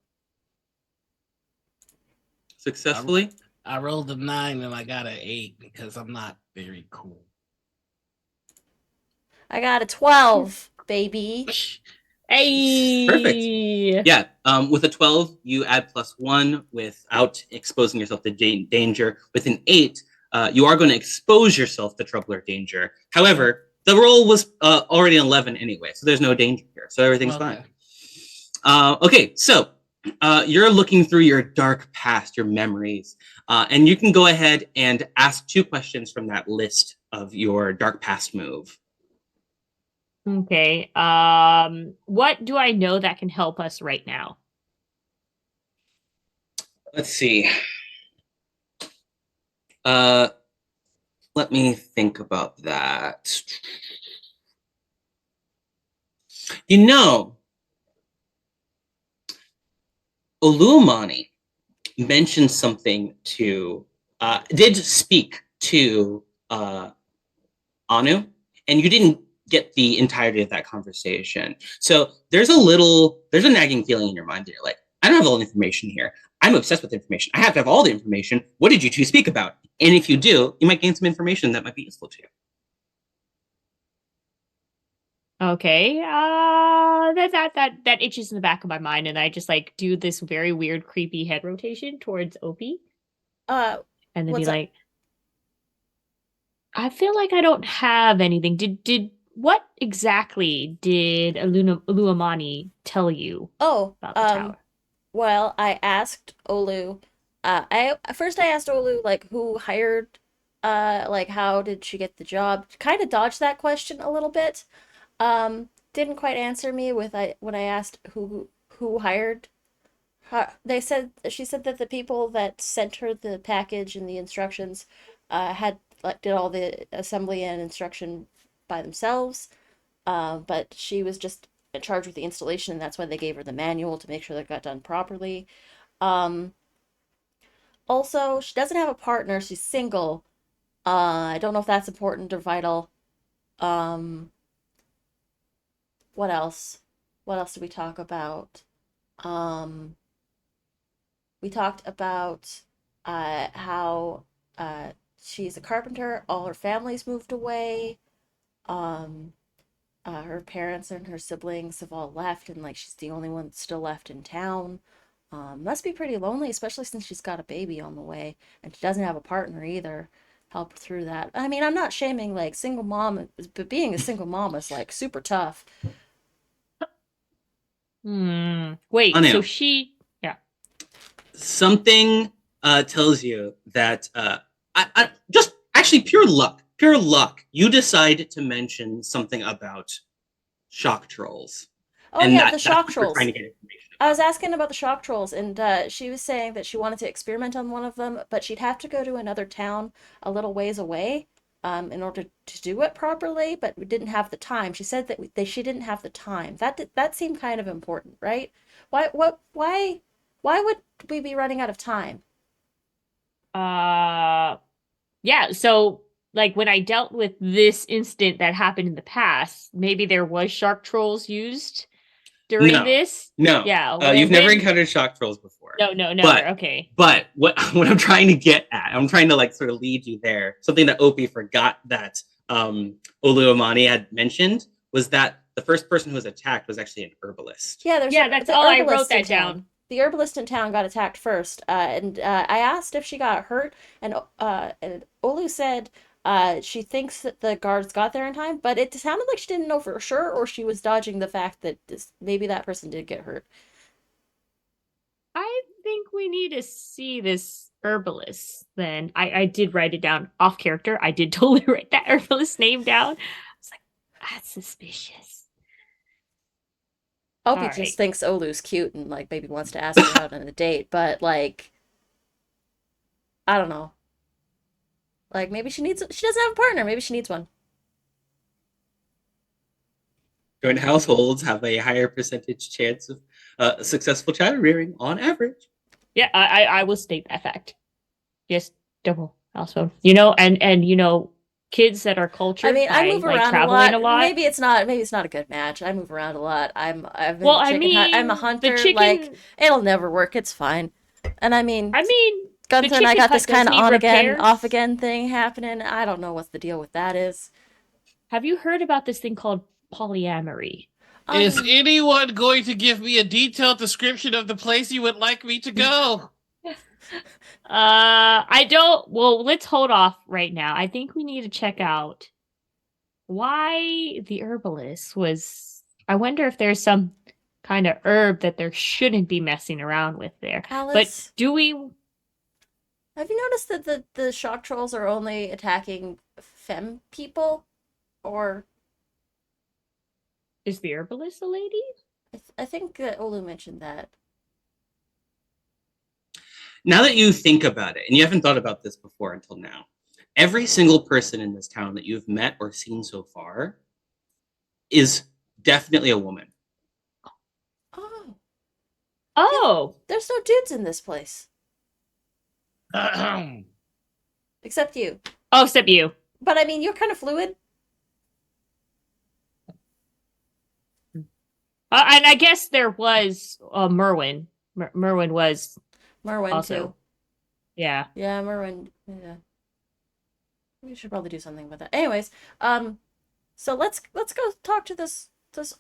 successfully. I rolled a 9 and I got an 8 because I'm not very cool. I got a 12, baby. Hey. Perfect. Yeah. With a 12, you add +1 without exposing yourself to danger. With an 8, you are going to expose yourself to trouble or danger. However, the roll was already an 11 anyway, so there's no danger here. So everything's fine. Okay, so you're looking through your dark past, your memories, and you can go ahead and ask 2 questions from that list of your dark past move. Okay. What do I know that can help us right now? Let's see. Let me think about that. You know, Olumani mentioned something did speak to Anu, and you didn't get the entirety of that conversation. So there's a nagging feeling in your mind that you're like, I don't have all the information here. I'm obsessed with information. I have to have all the information. What did you two speak about? And if you do, you might gain some information that might be useful to you. Okay. That itches in the back of my mind, and I just like do this very weird, creepy head rotation towards Opie, Uh, and then be what's up? like, I feel like I don't have anything. Did what exactly did Aluamani tell you Oh, about the tower? well, I asked Olu. I asked Olu like who hired like how did she get the job? Kind of dodged that question a little bit. Didn't quite answer me with when I asked who hired her. She said that the people that sent her the package and the instructions had like did all the assembly and instruction by themselves. But she was just in charge with the installation, and that's why they gave her the manual to make sure that it got done properly. Um, Also, she doesn't have a partner. She's single. I don't know if that's important or vital. Um, what else? What else did we talk about? Um, we talked about how she's a carpenter. All her family's moved away. Um, her parents and her siblings have all left, and like she's the only one still left in town. Must be pretty lonely, especially since she's got a baby on the way and she doesn't have a partner either. Help her through that. I mean, I'm not shaming like single mom, but being a single mom is like super tough. Wait, so Anu, she yeah. something tells you that I just actually pure luck, pure luck. You decide to mention something about shock trolls, Oh and yeah, the that's shock what we're trying trolls. to get information I was about. asking about the shock trolls, and she was saying that she wanted to experiment on one of them, but she'd have to go to another town a little ways away, in order to do it properly. But we didn't have the time. She said that she didn't have the time. That seemed kind of important, right? Why would we be running out of time? Uh yeah, so like when I dealt with this incident that happened in the past, maybe there was shark trolls used during No, this. no, Yeah, you've never when encountered shock trolls before. no, never. But Okay. what I'm trying to get at, I'm trying to like sort of lead you there. Something that Opie forgot that Oluwamani had mentioned was that the first person who was attacked was actually an herbalist. Yeah, Yeah, that's the all I wrote herbalist in that town. down. The herbalist in town got attacked first, and I asked if she got hurt, and Olu said she thinks that the guards got there in time, but it sounded like she didn't know for sure, or she was dodging the fact that maybe that person did get hurt. I think we need to see this herbalist then. I did write it down off character. I did totally write that herbalist name down. I was like, that's suspicious. Opie All just right. thinks Olu's cute and like maybe wants to ask her out on a date, but like I don't know. Like maybe she doesn't have a partner, maybe she needs one. Joint households have a higher percentage chance of successful child rearing on average. Yeah, I will state that fact. Just double household. And kids that are I cultured mean, I by move like around a traveling a lot. lot. Maybe it's not a good match. I move around a lot. I've Well, been I chicken hunt. I'm a mean, the hunter. Like chicken it'll never work. It's fine. And I mean, I mean, the Gunther and I chicken got this hut does kind of need on again, off repairs. again thing happening. I don't know what the deal with that is. Have you heard about this thing called polyamory? Is Um, anyone going to give me a detailed description of the place you would like me to go? I don't. Well, let's hold off right now. I think we need to check out why the herbalist was. I wonder if there's some kind of herb that there shouldn't be messing around with there. But Alice, do we? have you noticed that the shock trolls are only attacking femme people? Or Is the herbalist a lady? I think that Olu mentioned that. Now that you think about it, and you haven't thought about this before until now, every single person in this town that you've met or seen so far is definitely a woman. Oh, Oh, there's no dudes in this place Ahem. except you. oh, except you. But I mean, you're kind of fluid. And I guess there was Merwin. Merwin was Merwin also, too. yeah. Yeah, Merwin. Yeah, we should probably do something with that. Anyways, so let's go talk to this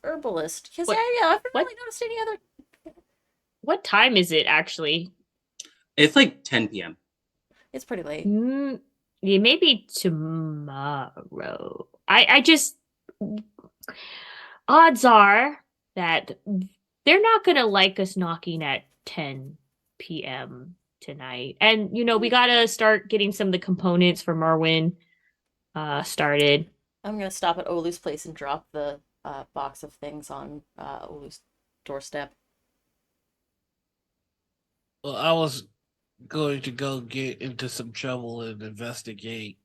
herbalist because What? yeah, I haven't What? really noticed any other. What time is it actually? It's like 10 p.m. It's pretty late. Yeah, maybe tomorrow. I just odds are that they're not gonna like us knocking at 10 p.m. tonight. And we gotta start getting some of the components for Merwin started. I'm gonna stop at Olu's place and drop the box of things on Olu's doorstep. Well, I was going to go get into some trouble and investigate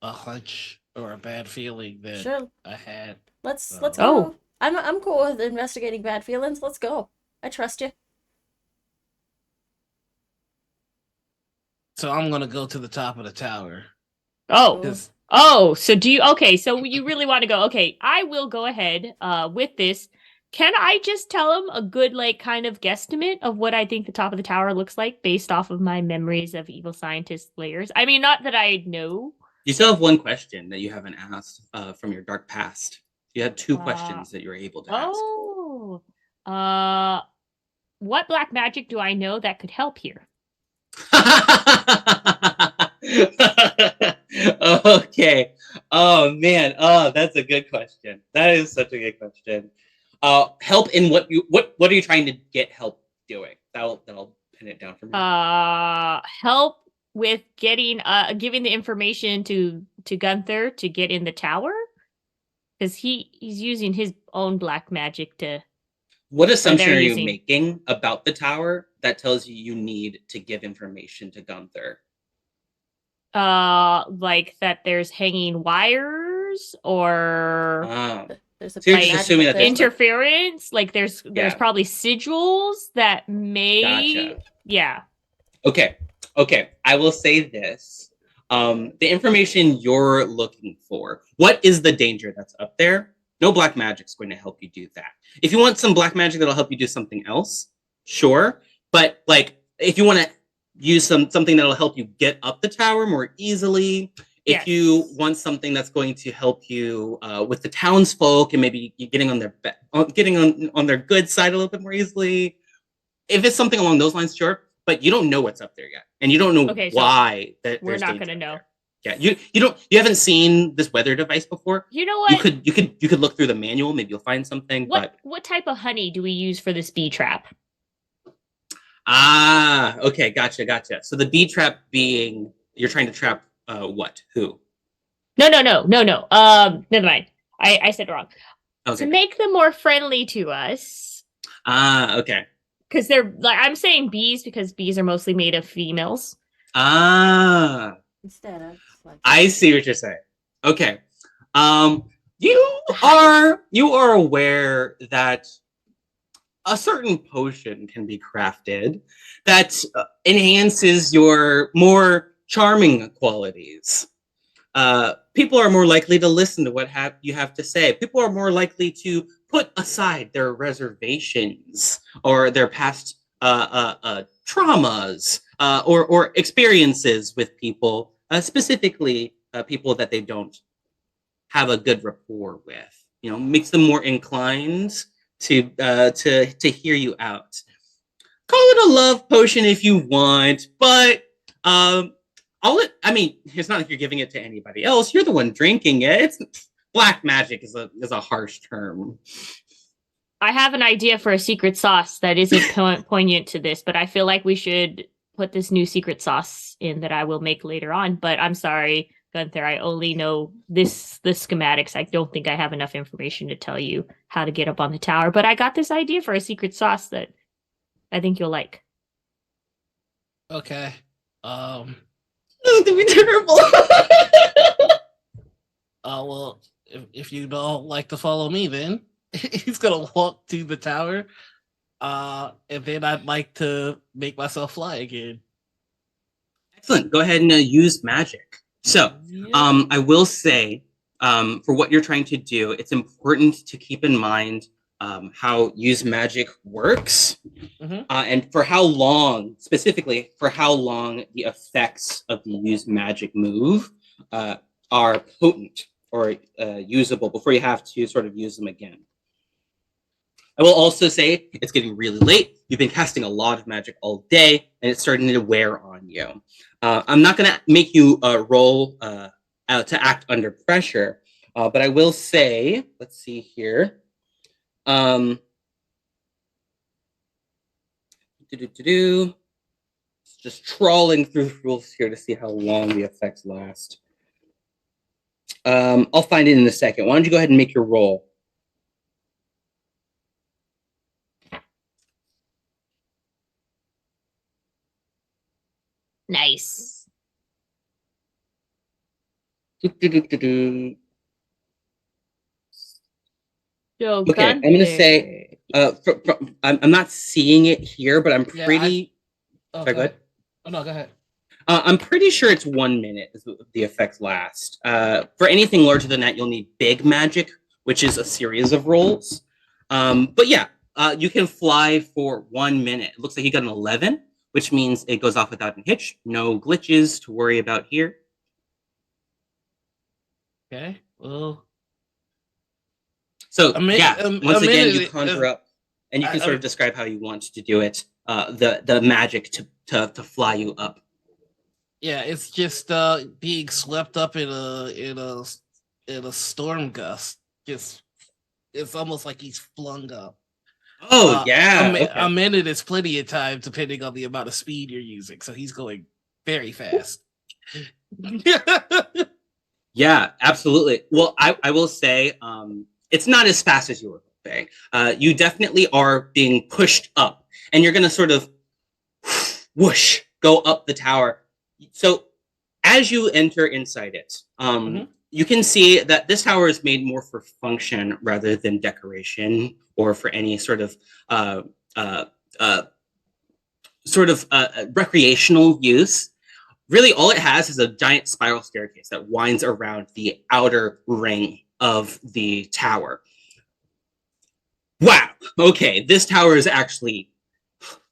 a hunch or a bad feeling that Sure, I had. let's Oh. go. I'm cool with investigating bad feelings. Let's go. I trust you. So I'm gonna go to the top of the tower. Oh. Cool. So do you so you really want to go? Okay, I will go ahead with this. Can I just tell him a good kind of guesstimate of what I think the top of the tower looks like based off of my memories of evil scientist layers? I mean, not that I know. You still have one question that you haven't asked from your dark past. You had two Uh, questions that you're able to ask. Oh. What black magic do I know that could help here? Okay. Oh man. Oh, that's a good question. That is such a good question. Help in what are you trying to get help doing? That'll pin it down for me. Help with getting giving the information to Gunther to get in the tower, because he's using his own black magic to. What assumption are you using- making about the tower that tells you need to give information to Gunther? Like that there's hanging wires or There's a So you're big just magical assuming that there's thing. interference. Like there's Yeah. probably sigils that may. Gotcha. Yeah. Okay. I will say this. The information you're looking for, what is the danger that's up there? No black magic's going to help you do that. If you want some black magic that'll help you do something else, sure. But if you want to use something that'll help you get up the tower more easily, if you want something that's going to help you with the townsfolk and maybe you getting on their good side a little bit more easily, if it's something along those lines, sure. But you don't know what's up there yet, and you don't know why that we're there's not danger gonna know. there. Yeah, you haven't seen this weather device before. You know what? You could look through the manual, maybe you'll find something. What type of honey do we use for this bee trap? Okay, gotcha. So the bee trap being you're trying to trap what? Who? No. Never mind. I said it wrong. Okay. To make them more friendly to us. Okay. Because they're I'm saying bees because bees are mostly made of females. Instead of I see what you're saying. Okay. You are aware that a certain potion can be crafted that enhances your more charming qualities. People are more likely to listen to what you have to say. People are more likely to put aside their reservations or their past traumas or experiences with people, specifically people that they don't have a good rapport with. Makes them more inclined to hear you out. Call it a love potion if you want, but it's not like you're giving it to anybody else. You're the one drinking it. Black magic is a harsh term. I have an idea for a secret sauce that isn't poignant to this, but I feel like we should put this new secret sauce in that I will make later on. But I'm sorry, Gunther, I only know the schematics. I don't think I have enough information to tell you how to get up on the tower. But I got this idea for a secret sauce that I think you'll like. Okay. This is gonna be terrible. Well, if you don't like to follow me, then he's gonna walk to the tower. And then I'd like to make myself fly again. Excellent. Go ahead and use magic. So, I will say, for what you're trying to do, it's important to keep in mind how use magic works, and for how long, specifically, for how long the effects of the use magic move are potent or usable before you have to sort of use them again. I will also say it's getting really late. You've been casting a lot of magic all day, and it's starting to wear on you. I'm not going to make you roll to act under pressure, but I will say, let's see here. just trawling through the rules here to see how long the effects last. I'll find it in a second. Why don't you go ahead and make your roll? Nice. Do-do-do-do-do. So Okay, I'm gonna say I'm not seeing it here, but I'm Yeah, pretty. Oh, Sorry, go ahead. Oh no, go ahead. I'm pretty sure it's 1 minute is the effects last. For anything larger than that, you'll need big magic, which is a series of rolls. But yeah, you can fly for 1 minute. It looks like you got an 11, which means it goes off without a hitch. No glitches to worry about here. Okay. Well, So a minute. yeah, once a again, minute, you conjure up, and you can sort of describe how you want to do it. The magic to fly you up. Yeah, it's just being swept up in a storm gust. Just it's almost like he's flung up. Oh yeah, okay. A minute is plenty of time depending on the amount of speed you're using. So he's going very fast. Yeah, absolutely. Well, I will say it's not as fast as you were hoping. You definitely are being pushed up, and you're going to sort of whoosh go up the tower. So as you enter inside it, you can see that this tower is made more for function rather than decoration or for any sort of recreational use. Really, all it has is a giant spiral staircase that winds around the outer ring of the tower. Wow. Okay, this tower is actually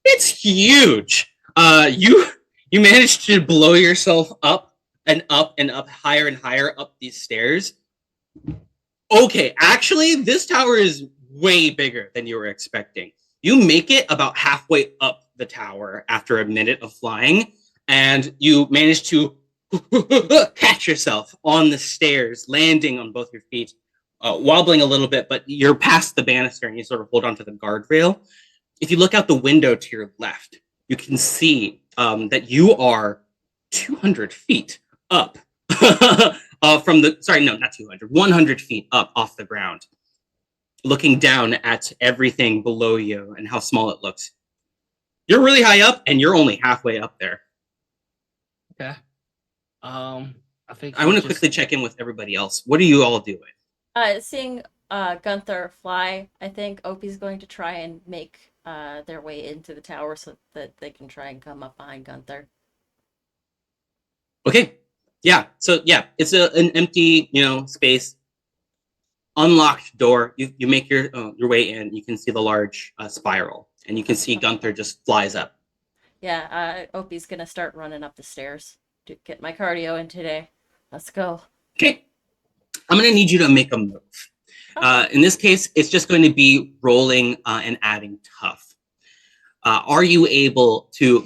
it's huge. You managed to blow yourself up and up and up, higher and higher up these stairs. Okay, actually, this tower is way bigger than you were expecting. You make it about halfway up the tower after a minute of flying, and you manage to catch yourself on the stairs, landing on both your feet, wobbling a little bit, but you're past the banister and you sort of hold onto the guardrail. If you look out the window to your left, you can see that you are 200 feet up from the, sorry, no, not 200, 100 feet up off the ground, looking down at everything below you and how small it looks. You're really high up and you're only halfway up there. Okay. I think I want to quickly check in with everybody else. What are you all doing? Seeing Gunther fly, I think Opie's going to try and make their way into the tower so that they can try and come up behind Gunther. Okay. Yeah. So yeah, it's an empty, space. Unlocked door. You make your way in. You can see the large spiral, and you can see Gunther just flies up. Yeah, Opie's gonna start running up the stairs to get my cardio in today. Let's go. Okay. I'm gonna need you to make a move. In this case, it's just going to be rolling and adding tough. Are you able to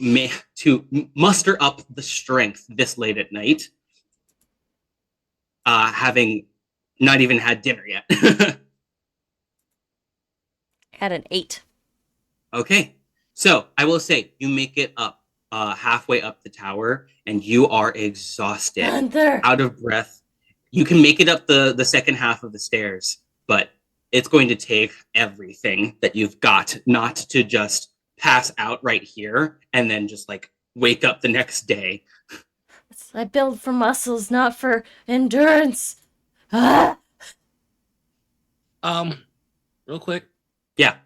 muster up the strength this late at night, having not even had dinner yet? Had an 8. Okay, so I will say you make it up halfway up the tower, and you are exhausted, Gunther! out of breath. You can make it up the second half of the stairs, but it's going to take everything that you've got not to just pass out right here and then just like wake up the next day. I build for muscles, not for endurance. Ah! Real quick. Yeah.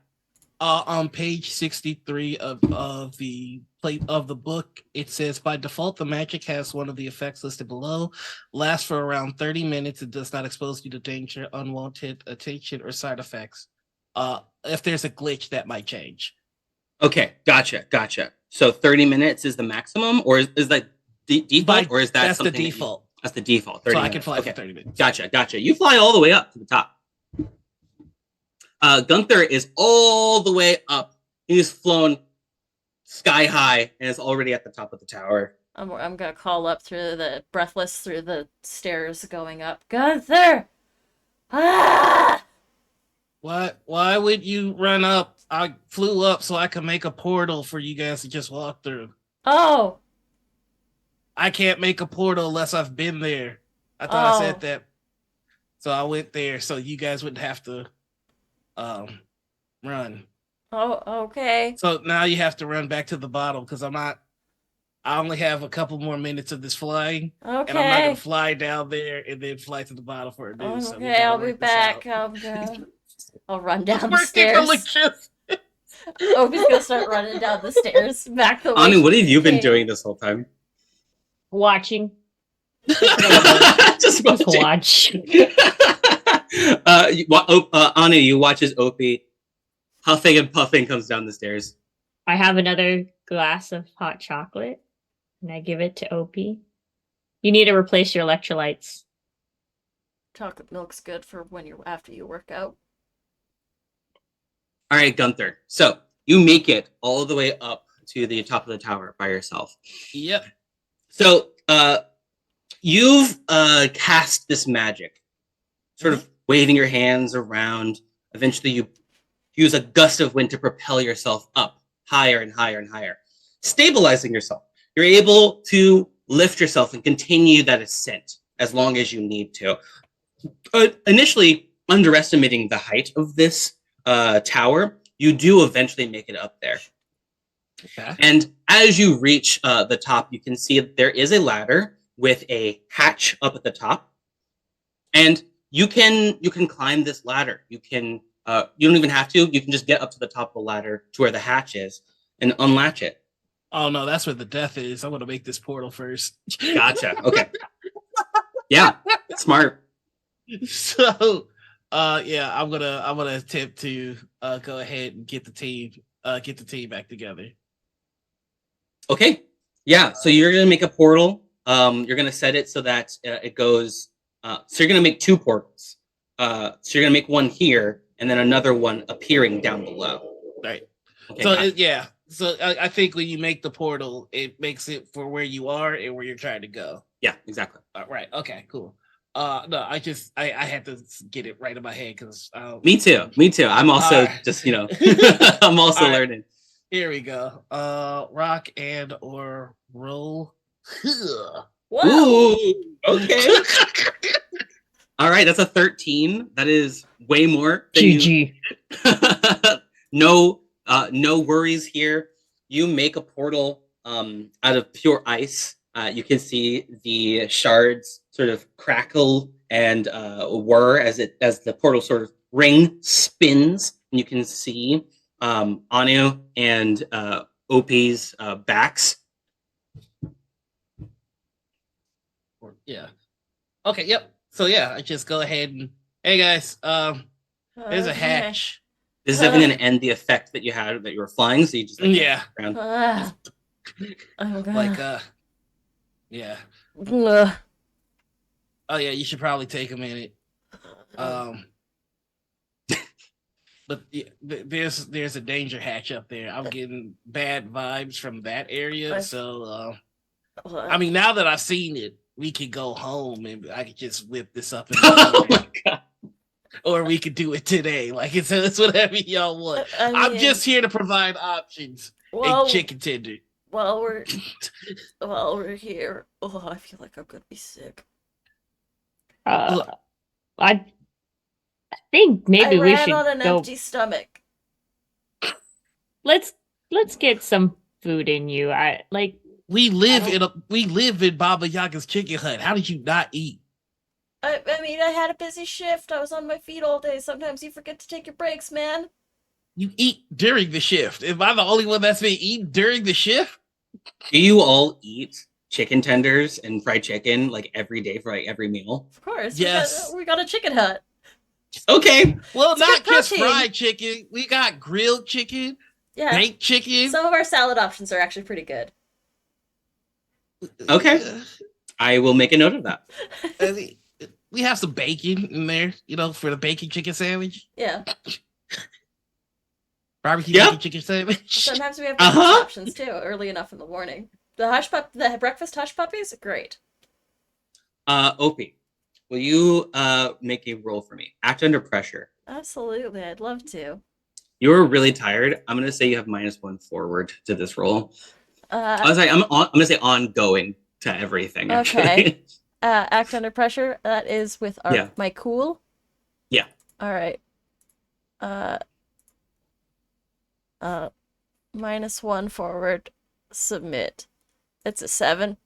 On page 63 of the plate of the book, it says by default the magic has one of the effects listed below, lasts for around 30 minutes, and does not expose you to danger, unwanted attention, or side effects. If there's a glitch, that might change. Okay, gotcha. So 30 minutes is the maximum, or is that default, or is that that's the something default? That's the default. 30 So minutes. I can fly okay. for 30 minutes. Gotcha. You fly all the way up to the top. Gunther is all the way up. He's flown sky high and is already at the top of the tower. I'm gonna call up through the stairs going up. Gunther! Ah! Why would you run up? I flew up so I could make a portal for you guys to just walk through. Oh, I can't make a portal unless I've been there. I thought I said oh, that. So I went there so you guys wouldn't have to run. oh, okay. So now you have to run back to the bottom because I only have a couple more minutes of this flying, and I'm not gonna Okay. fly down there and then fly to the bottom for a news. So we Okay, gotta I'll be work this out. back. I'll run down the Working for stairs. electricity. Opie's gonna start running down the stairs back the way Anu, what she have you been came. doing this whole time? Watching. Just Just watching. watch. Anu, you watch as Opie huffing and puffing comes down the stairs. I have another glass of hot chocolate, and I give it to Opie. You need to replace your electrolytes. Chocolate milk's good for when you're after you work out. All right, Gunther. So you make it all the way up to the top of the tower by yourself. Yep. So you've cast this magic, sort of waving your hands around. Eventually, you use a gust of wind to propel yourself up higher and higher and higher, stabilizing yourself. You're able to lift yourself and continue that ascent as long as you need to. Initially, underestimating the height of this tower, you do eventually make it up there. Okay. And as you reach the top, you can see that there is a ladder with a hatch up at the top, and you can climb this ladder. You can you don't even have to. You can just get up to the top of the ladder to where the hatch is and unlatch it. Oh no, that's where the death is. I want to make this portal first. Gotcha. Okay. Yeah. Smart. So, yeah, I'm gonna attempt to go ahead and get the team back together. Okay. Yeah. So you're gonna make a portal. You're gonna set it so that it goes. So you're gonna make two portals. So you're gonna make one here and then another one appearing down below. Right. Okay. So gotcha. yeah. So I think when you make the portal, it makes it for where you are and where you're trying to go. Yeah. Exactly. Right. Okay. Cool. No, I had to get it right in my head because Me too. Me too. I'm also just I'm also learning. Here we go. Rock and or roll. Whoa! Ooh, okay. All right, that's a 13. That is way more. GG. No worries here. You make a portal out of pure ice. You can see the shards sort of crackle and whir as the portal sort of ring spins. And you can see Anu and Opie's backs. Yeah. Okay. Yep. So yeah, I just go ahead and hey guys, there's a hatch. This is even going to end the effect that you had that you were flying. So you just around. Oh god. Like yeah. Ugh. Oh yeah, you should probably take a minute. But yeah, there's a danger hatch up there. I'm getting bad vibes from that area. So I mean, now that I've seen it, we could go home and I could just whip this up in Oh my god. or we could do it today. Like it's whatever y'all want. I'm just here to provide options. Well, a chicken tender. While we're here, oh, I feel like I'm gonna be sick. I think maybe we should on an go. empty stomach. Let's get some food in you. We live in Baba Yaga's chicken hut. How did you not eat? I mean, I had a busy shift. I was on my feet all day. Sometimes you forget to take your breaks, man. You eat during the shift. Am I the only one that's been eating during the shift? Do you all eat chicken tenders and fried chicken like every day for like every meal? Of course. Yes. We got a chicken hut. Okay. Well, It's not good just protein. fried chicken. We got grilled chicken, Yeah. baked chicken. Some of our salad options are actually pretty good. Okay. I will make a note of that. We have some bacon in there, for the bacon chicken sandwich. Yeah. Barbecue bacon chicken sandwich. Sometimes we have breakfast options too, early enough in the morning. The breakfast hush puppies are great. Opie, will you make a roll for me? Act under pressure. Absolutely, I'd love to. You were really tired. I'm gonna say you have -1 forward to this roll. I was like, I'm gonna say ongoing to everything. Actually. Okay. Act under pressure. That is with Yeah. my cool. Yeah. All right. Uh. -1 forward. Submit. It's a 7.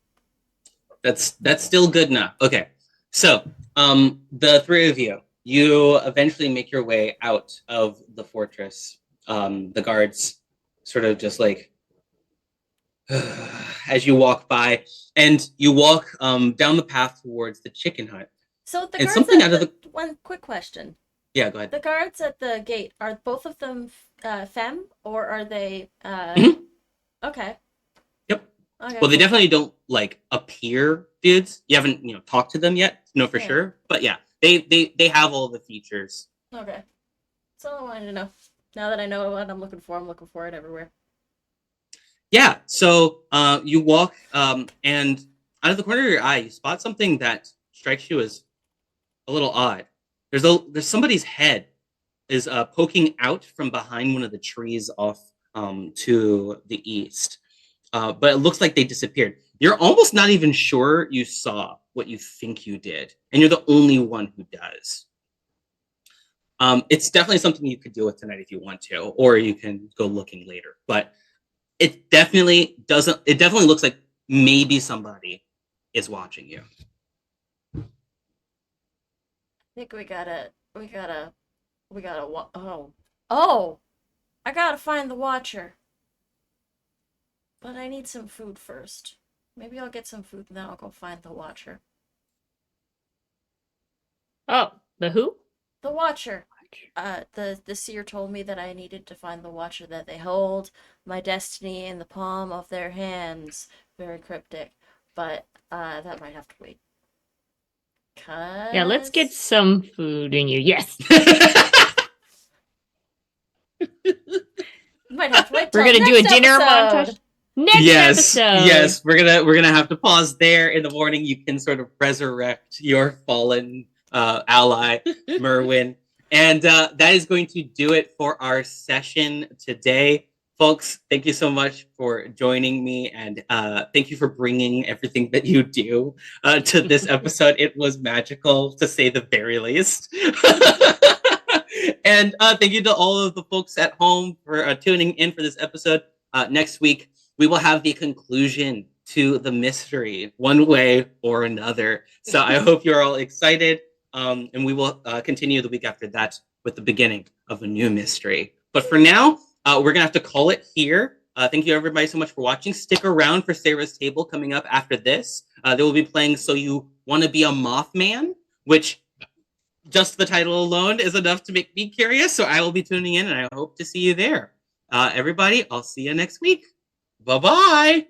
That's still good enough. Okay. So, the three of you eventually make your way out of the fortress. The guards sort of just like as you walk by, and you walk down the path towards the chicken hut. So the And guards something at out of the one quick question. Yeah, go ahead. The guards at the gate, are both of them femme or are they Mhm. Okay. Yep. Okay. Well, they cool. definitely don't like appear dudes. You haven't talked to them yet, to know for Yeah. sure. But yeah, they have all the features. Okay. That's all I wanted to know. Now that I know what I'm looking for it everywhere. Yeah. So you walk, and out of the corner of your eye, you spot something that strikes you as a little odd. There's somebody's head is poking out from behind one of the trees off to the east, but it looks like they disappeared. You're almost not even sure you saw what you think you did, and you're the only one who does. It's definitely something you could deal with tonight if you want to, or you can go looking later. But it definitely doesn't. It definitely looks like maybe somebody is watching you. I think we gotta oh, I gotta find the Watcher. But I need some food first. Maybe I'll get some food and then I'll go find the Watcher. Oh, the who? The Watcher. The seer told me that I needed to find the Watcher, that they hold my destiny in the palm of their hands. Very cryptic, but that might have to wait. Yeah, let's get some food in you. Yes. Might have to wait. We're gonna do a dinner montage. Next episode. Yes, we're gonna have to pause there. In the morning, you can sort of resurrect your fallen ally, Merwin, and that is going to do it for our session today, folks. Thank you so much for joining me, and thank you for bringing everything that you do to this episode. It was magical, to say the very least. And thank you to all of the folks at home for tuning in for this episode. Next week, we will have the conclusion to the mystery one way or another. So I hope you're all excited. And we will continue the week after that with the beginning of a new mystery. But for now, we're going to have to call it here. Thank you, everybody, so much for watching. Stick around for Sarah's Table coming up after this. They will be playing So You Want to Be a Mothman, which just the title alone is enough to make me curious. So I will be tuning in, and I hope to see you there. Everybody, I'll see you next week. Bye-bye.